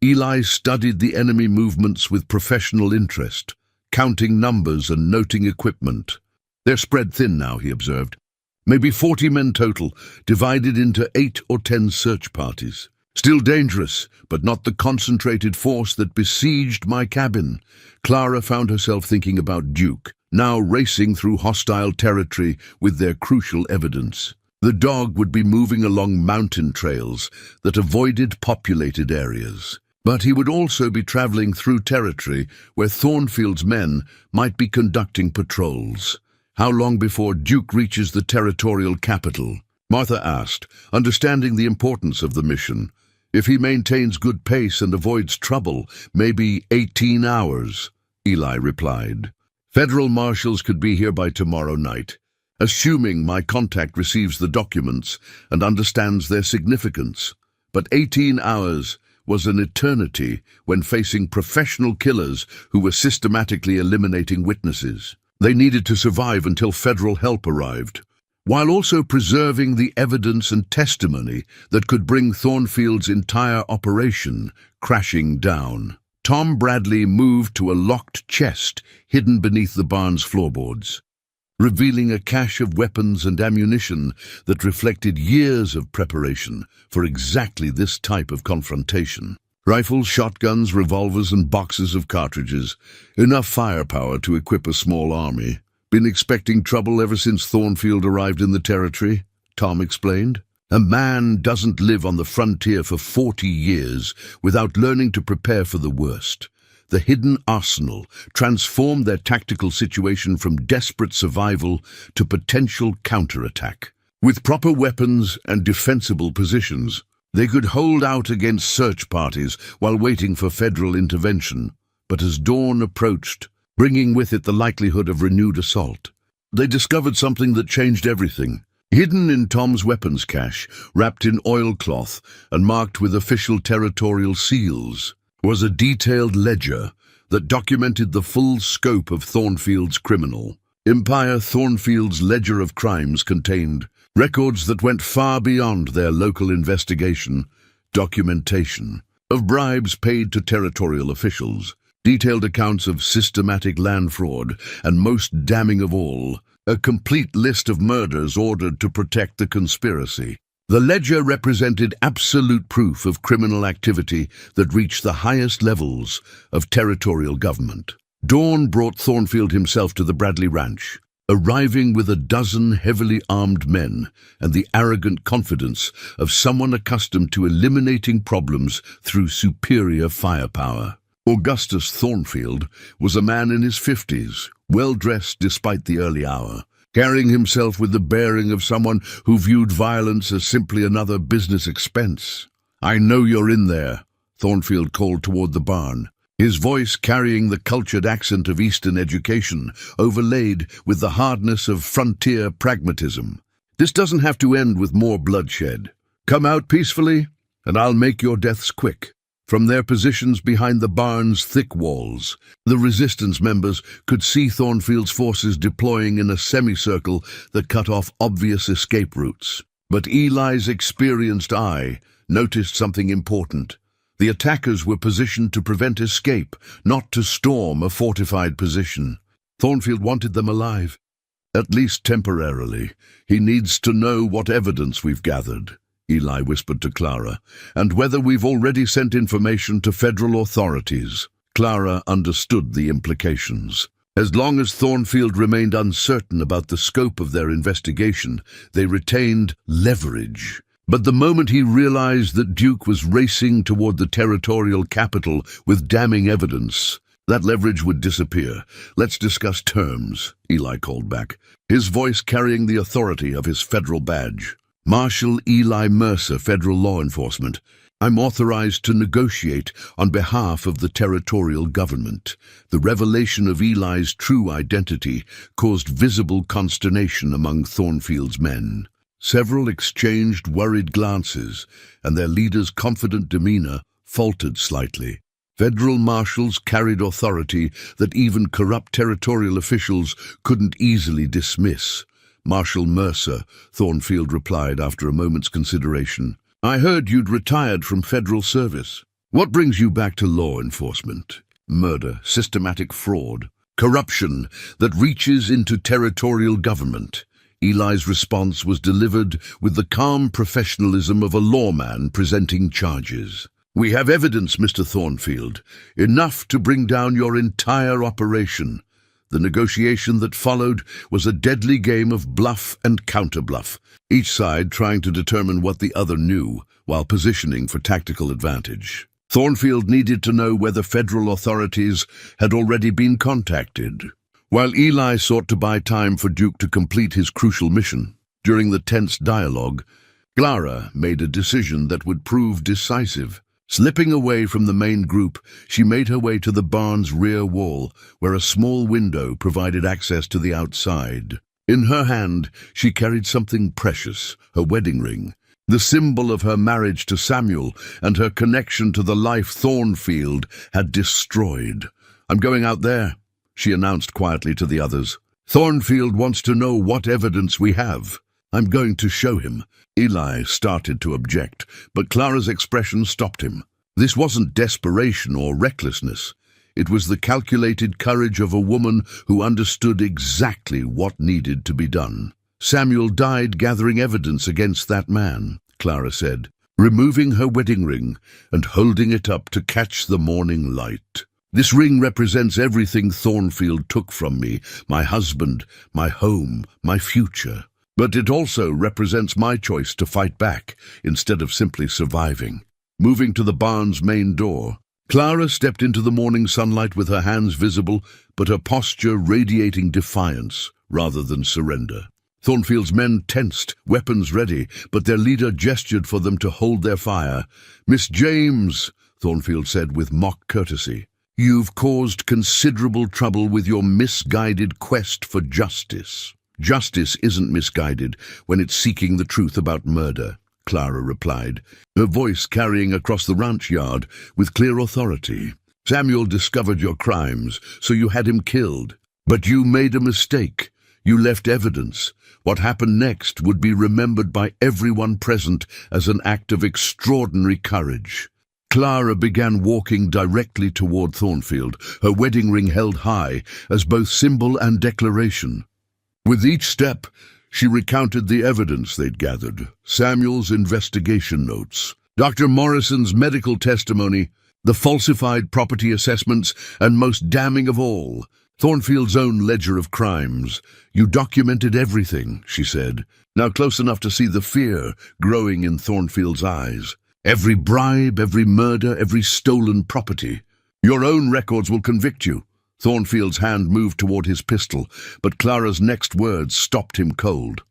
Eli studied the enemy movements with professional interest, counting numbers and noting equipment. "They're spread thin now," he observed. "Maybe 40 men total, divided into 8 or 10 search parties. Still dangerous, but not the concentrated force that besieged my cabin." Clara found herself thinking about Duke, now racing through hostile territory with their crucial evidence. The dog would be moving along mountain trails that avoided populated areas. But he would also be traveling through territory where Thornfield's men might be conducting patrols. "How long before Duke reaches the territorial capital?" Martha asked, understanding the importance of the mission. "If he maintains good pace and avoids trouble, maybe 18 hours, Eli replied. "Federal marshals could be here by tomorrow night, assuming my contact receives the documents and understands their significance. But 18 hours was an eternity when facing professional killers who were systematically eliminating witnesses. They needed to survive until federal help arrived, while also preserving the evidence and testimony that could bring Thornfield's entire operation crashing down." Tom Bradley moved to a locked chest hidden beneath the barn's floorboards, revealing a cache of weapons and ammunition that reflected years of preparation for exactly this type of confrontation. Rifles, shotguns, revolvers, and boxes of cartridges. Enough firepower to equip a small army. "Been expecting trouble ever since Thornfield arrived in the territory," Tom explained. "A man doesn't live on the frontier for 40 years without learning to prepare for the worst." The hidden arsenal transformed their tactical situation from desperate survival to potential counterattack. With proper weapons and defensible positions, they could hold out against search parties while waiting for federal intervention. But as dawn approached, bringing with it the likelihood of renewed assault, they discovered something that changed everything. Hidden in Tom's weapons cache, wrapped in oilcloth and marked with official territorial seals, was a detailed ledger that documented the full scope of Thornfield's criminal empire. Thornfield's ledger of crimes contained records that went far beyond their local investigation, documentation of bribes paid to territorial officials, detailed accounts of systematic land fraud, and most damning of all, a complete list of murders ordered to protect the conspiracy. The ledger represented absolute proof of criminal activity that reached the highest levels of territorial government. Dawn brought Thornfield himself to the Bradley Ranch, arriving with a dozen heavily armed men and the arrogant confidence of someone accustomed to eliminating problems through superior firepower. Augustus Thornfield was a man in his 50s, well-dressed despite the early hour, carrying himself with the bearing of someone who viewed violence as simply another business expense. "I know you're in there," Thornfield called toward the barn, his voice carrying the cultured accent of Eastern education, overlaid with the hardness of frontier pragmatism. "This doesn't have to end with more bloodshed. Come out peacefully, and I'll make your deaths quick." From their positions behind the barn's thick walls, the resistance members could see Thornfield's forces deploying in a semicircle that cut off obvious escape routes. But Eli's experienced eye noticed something important. The attackers were positioned to prevent escape, not to storm a fortified position. Thornfield wanted them alive, at least temporarily. "He needs to know what evidence we've gathered," Eli whispered to Clara, "and whether we've already sent information to federal authorities." Clara understood the implications. As long as Thornfield remained uncertain about the scope of their investigation, they retained leverage. But the moment he realized that Duke was racing toward the territorial capital with damning evidence, that leverage would disappear. "Let's discuss terms," Eli called back, his voice carrying the authority of his federal badge. "Marshal Eli Mercer, Federal Law Enforcement. I'm authorized to negotiate on behalf of the territorial government." The revelation of Eli's true identity caused visible consternation among Thornfield's men. Several exchanged worried glances, and their leader's confident demeanor faltered slightly. Federal marshals carried authority that even corrupt territorial officials couldn't easily dismiss. Marshal Mercer, Thornfield replied after a moment's consideration. I heard you'd retired from federal service. What brings you back to law enforcement? Murder, systematic fraud, corruption that reaches into territorial government. Eli's response was delivered with the calm professionalism of a lawman presenting charges. We have evidence, Mr. Thornfield, enough to bring down your entire operation. The negotiation that followed was a deadly game of bluff and counterbluff, each side trying to determine what the other knew, while positioning for tactical advantage. Thornfield needed to know whether federal authorities had already been contacted, while Eli sought to buy time for Duke to complete his crucial mission. During the tense dialogue, Clara made a decision that would prove decisive. Slipping away from the main group, she made her way to the barn's rear wall, where a small window provided access to the outside. In her hand, she carried something precious, her wedding ring, the symbol of her marriage to Samuel and her connection to the life Thornfield had destroyed. I'm going out there, she announced quietly to the others. Thornfield wants to know what evidence we have. I'm going to show him. Eli started to object, but Clara's expression stopped him. This wasn't desperation or recklessness. It was the calculated courage of a woman who understood exactly what needed to be done. Samuel died gathering evidence against that man, Clara said, removing her wedding ring and holding it up to catch the morning light. This ring represents everything Thornfield took from me, my husband, my home, my future. But it also represents my choice to fight back instead of simply surviving. Moving to the barn's main door, Clara stepped into the morning sunlight with her hands visible, but her posture radiating defiance rather than surrender. Thornfield's men tensed, weapons ready, but their leader gestured for them to hold their fire. Miss James, Thornfield said with mock courtesy, you've caused considerable trouble with your misguided quest for justice. Justice isn't misguided when it's seeking the truth about murder, Clara replied, her voice carrying across the ranch yard with clear authority. Samuel discovered your crimes, so you had him killed. But you made a mistake. You left evidence. What happened next would be remembered by everyone present as an act of extraordinary courage. Clara began walking directly toward Thornfield, her wedding ring held high as both symbol and declaration. With each step, she recounted the evidence they'd gathered, Samuel's investigation notes, Dr. Morrison's medical testimony, the falsified property assessments, and most damning of all, Thornfield's own ledger of crimes. You documented everything, she said, now close enough to see the fear growing in Thornfield's eyes. Every bribe, every murder, every stolen property. Your own records will convict you. Thornfield's hand moved toward his pistol, but Clara's next words stopped him cold.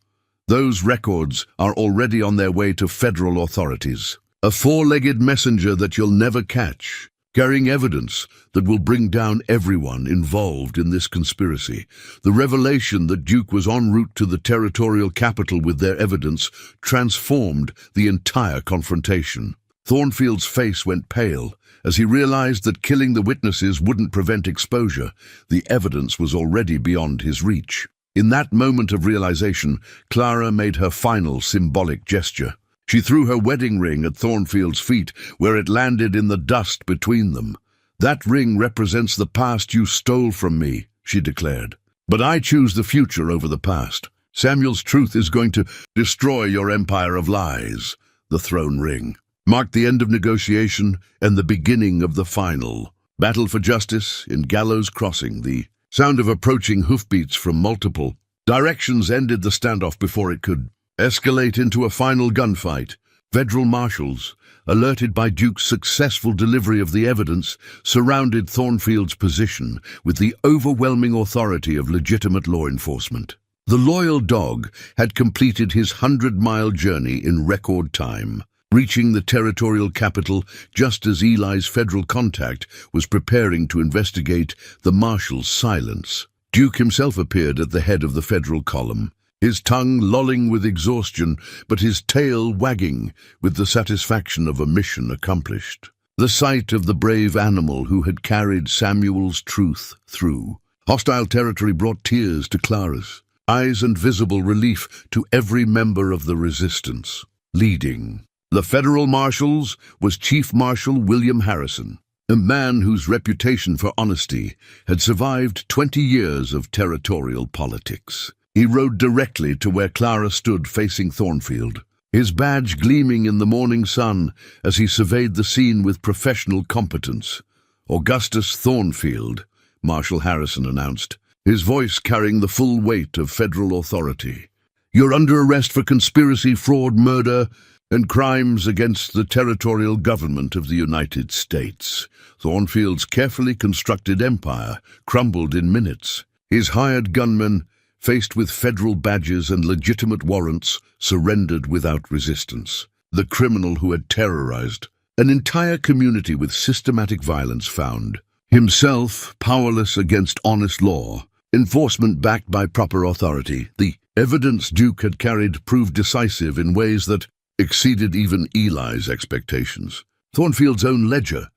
Those records are already on their way to federal authorities. A four-legged messenger that you'll never catch, carrying evidence that will bring down everyone involved in this conspiracy. The revelation that Duke was en route to the territorial capital with their evidence transformed the entire confrontation. Thornfield's face went pale as he realized that killing the witnesses wouldn't prevent exposure. The evidence was already beyond his reach. In that moment of realization, Clara made her final symbolic gesture. She threw her wedding ring at Thornfield's feet, where it landed in the dust between them. That ring represents the past you stole from me, she declared. But I choose the future over the past. Samuel's truth is going to destroy your empire of lies. The throne ring marked the end of negotiation and the beginning of the final battle for justice in Gallows Crossing. The sound of approaching hoofbeats from multiple directions ended the standoff before it could escalate into a final gunfight. Federal marshals, alerted by Duke's successful delivery of the evidence, surrounded Thornfield's position with the overwhelming authority of legitimate law enforcement. The loyal dog had completed his 100-mile journey in record time, reaching the territorial capital just as Eli's federal contact was preparing to investigate the marshal's silence. Duke himself appeared at the head of the federal column, his tongue lolling with exhaustion, but his tail wagging with the satisfaction of a mission accomplished. The sight of the brave animal who had carried Samuel's truth through hostile territory brought tears to Clara's eyes and visible relief to every member of the resistance. Leading the federal marshals was Chief Marshal William Harrison, a man whose reputation for honesty had survived 20 years of territorial politics. He rode directly to where Clara stood facing Thornfield, his badge gleaming in the morning sun as he surveyed the scene with professional competence. "Augustus Thornfield," Marshal Harrison announced, his voice carrying the full weight of federal authority. "You're under arrest for conspiracy, fraud, murder, and crimes against the territorial government of the United States." Thornfield's carefully constructed empire crumbled in minutes. His hired gunmen, faced with federal badges and legitimate warrants, surrendered without resistance. The criminal who had terrorized an entire community with systematic violence found himself powerless against honest law, enforcement backed by proper authority. The evidence Duke had carried proved decisive in ways that exceeded even Eli's expectations. Thornfield's own ledger,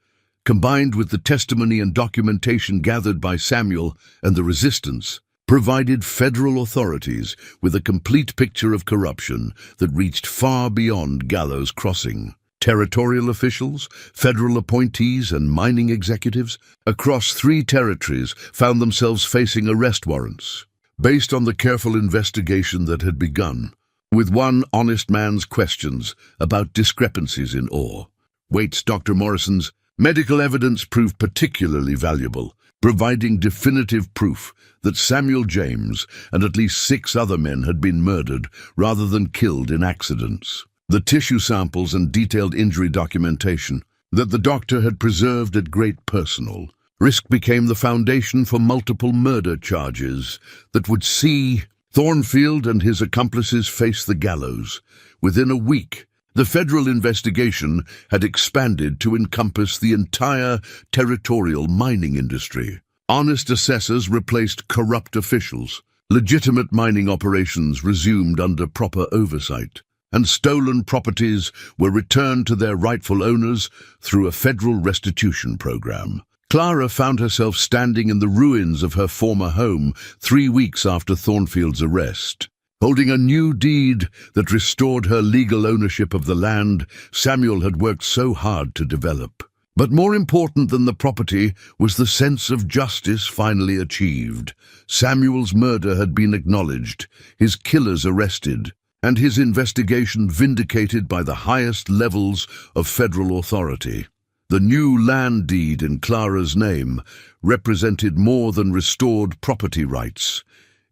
combined with the testimony and documentation gathered by Samuel and the resistance, provided federal authorities with a complete picture of corruption that reached far beyond Gallows Crossing. Territorial officials, federal appointees, and mining executives across 3 territories found themselves facing arrest warrants based on the careful investigation that had begun, with one honest man's questions about discrepancies in ore. Waits Dr. Morrison's medical evidence proved particularly valuable, providing definitive proof that Samuel James and at least 6 other men had been murdered rather than killed in accidents. The tissue samples and detailed injury documentation that the doctor had preserved at great personal risk became the foundation for multiple murder charges that would see Thornfield and his accomplices face the gallows. Within a week, the federal investigation had expanded to encompass the entire territorial mining industry. Honest assessors replaced corrupt officials, legitimate mining operations resumed under proper oversight, and stolen properties were returned to their rightful owners through a federal restitution program. Clara found herself standing in the ruins of her former home 3 weeks after Thornfield's arrest, holding a new deed that restored her legal ownership of the land Samuel had worked so hard to develop. But more important than the property was the sense of justice finally achieved. Samuel's murder had been acknowledged, his killers arrested, and his investigation vindicated by the highest levels of federal authority. The new land deed in Clara's name represented more than restored property rights.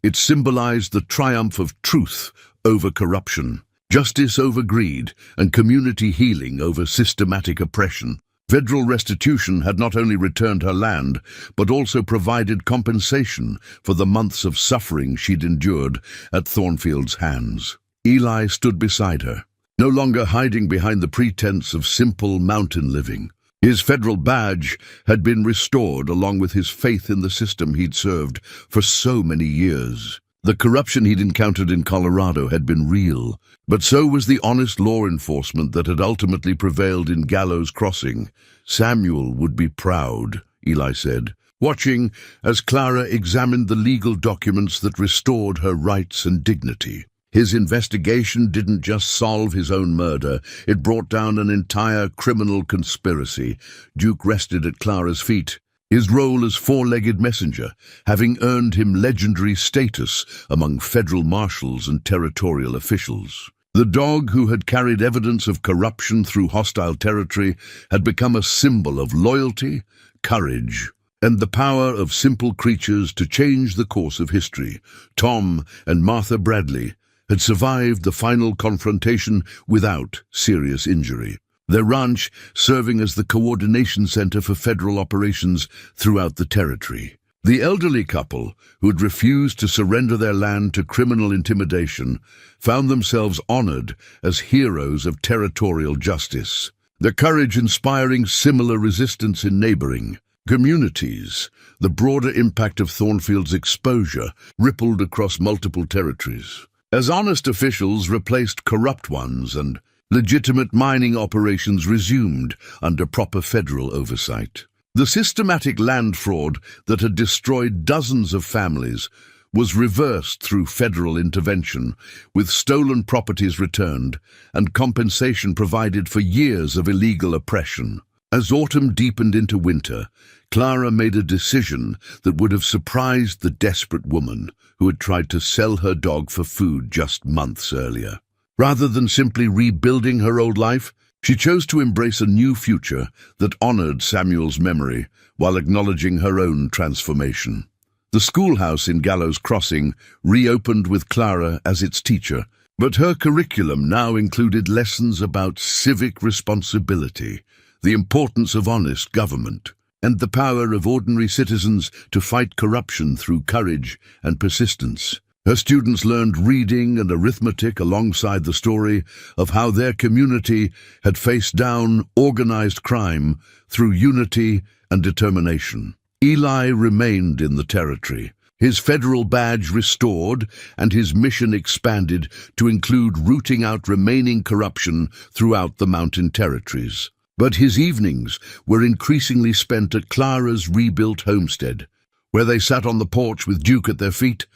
It symbolized the triumph of truth over corruption, justice over greed, and community healing over systematic oppression. Federal restitution had not only returned her land, but also provided compensation for the months of suffering she'd endured at Thornfield's hands. Eli stood beside her, no longer hiding behind the pretense of simple mountain living. His federal badge had been restored along with his faith in the system he'd served for so many years. The corruption he'd encountered in Colorado had been real, but so was the honest law enforcement that had ultimately prevailed in Gallows Crossing. Samuel would be proud, Eli said, watching as Clara examined the legal documents that restored her rights and dignity. His investigation didn't just solve his own murder, it brought down an entire criminal conspiracy. Duke rested at Clara's feet, his role as four-legged messenger, having earned him legendary status among federal marshals and territorial officials. The dog who had carried evidence of corruption through hostile territory had become a symbol of loyalty, courage, and the power of simple creatures to change the course of history. Tom and Martha Bradley had survived the final confrontation without serious injury, their ranch serving as the coordination center for federal operations throughout the territory. The elderly couple, who had refused to surrender their land to criminal intimidation, found themselves honored as heroes of territorial justice, their courage inspiring similar resistance in neighboring communities. The broader impact of Thornfield's exposure rippled across multiple territories, as honest officials replaced corrupt ones and legitimate mining operations resumed under proper federal oversight. The systematic land fraud that had destroyed dozens of families was reversed through federal intervention, with stolen properties returned and compensation provided for years of illegal oppression. As autumn deepened into winter, Clara made a decision that would have surprised the desperate woman who had tried to sell her dog for food just months earlier. Rather than simply rebuilding her old life, she chose to embrace a new future that honored Samuel's memory while acknowledging her own transformation. The schoolhouse in Gallows Crossing reopened with Clara as its teacher, but her curriculum now included lessons about civic responsibility, the importance of honest government, and the power of ordinary citizens to fight corruption through courage and persistence. Her students learned reading and arithmetic alongside the story of how their community had faced down organized crime through unity and determination. Eli remained in the territory, his federal badge restored and his mission expanded to include rooting out remaining corruption throughout the mountain territories. But his evenings were increasingly spent at Clara's rebuilt homestead, where they sat on the porch with Duke at their feet,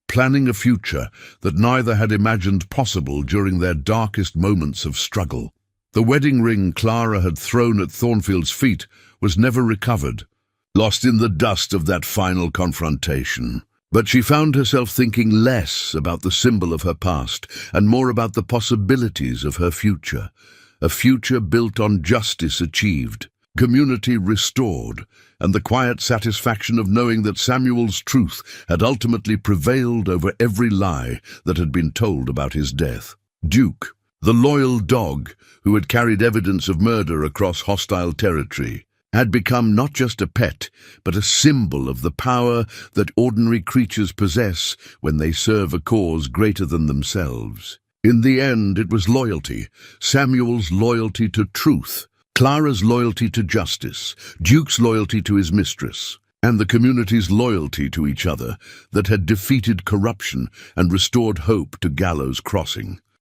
planning a future that neither had imagined possible during their darkest moments of struggle. The wedding ring Clara had thrown at Thornfield's feet was never recovered, lost in the dust of that final confrontation. But she found herself thinking less about the symbol of her past and more about the possibilities of her future, a future built on justice achieved, community restored, and the quiet satisfaction of knowing that Samuel's truth had ultimately prevailed over every lie that had been told about his death. Duke, the loyal dog who had carried evidence of murder across hostile territory, had become not just a pet, but a symbol of the power that ordinary creatures possess when they serve a cause greater than themselves. In the end, it was loyalty, Samuel's loyalty to truth, Clara's loyalty to justice, Duke's loyalty to his mistress, and the community's loyalty to each other that had defeated corruption and restored hope to Gallows Crossing.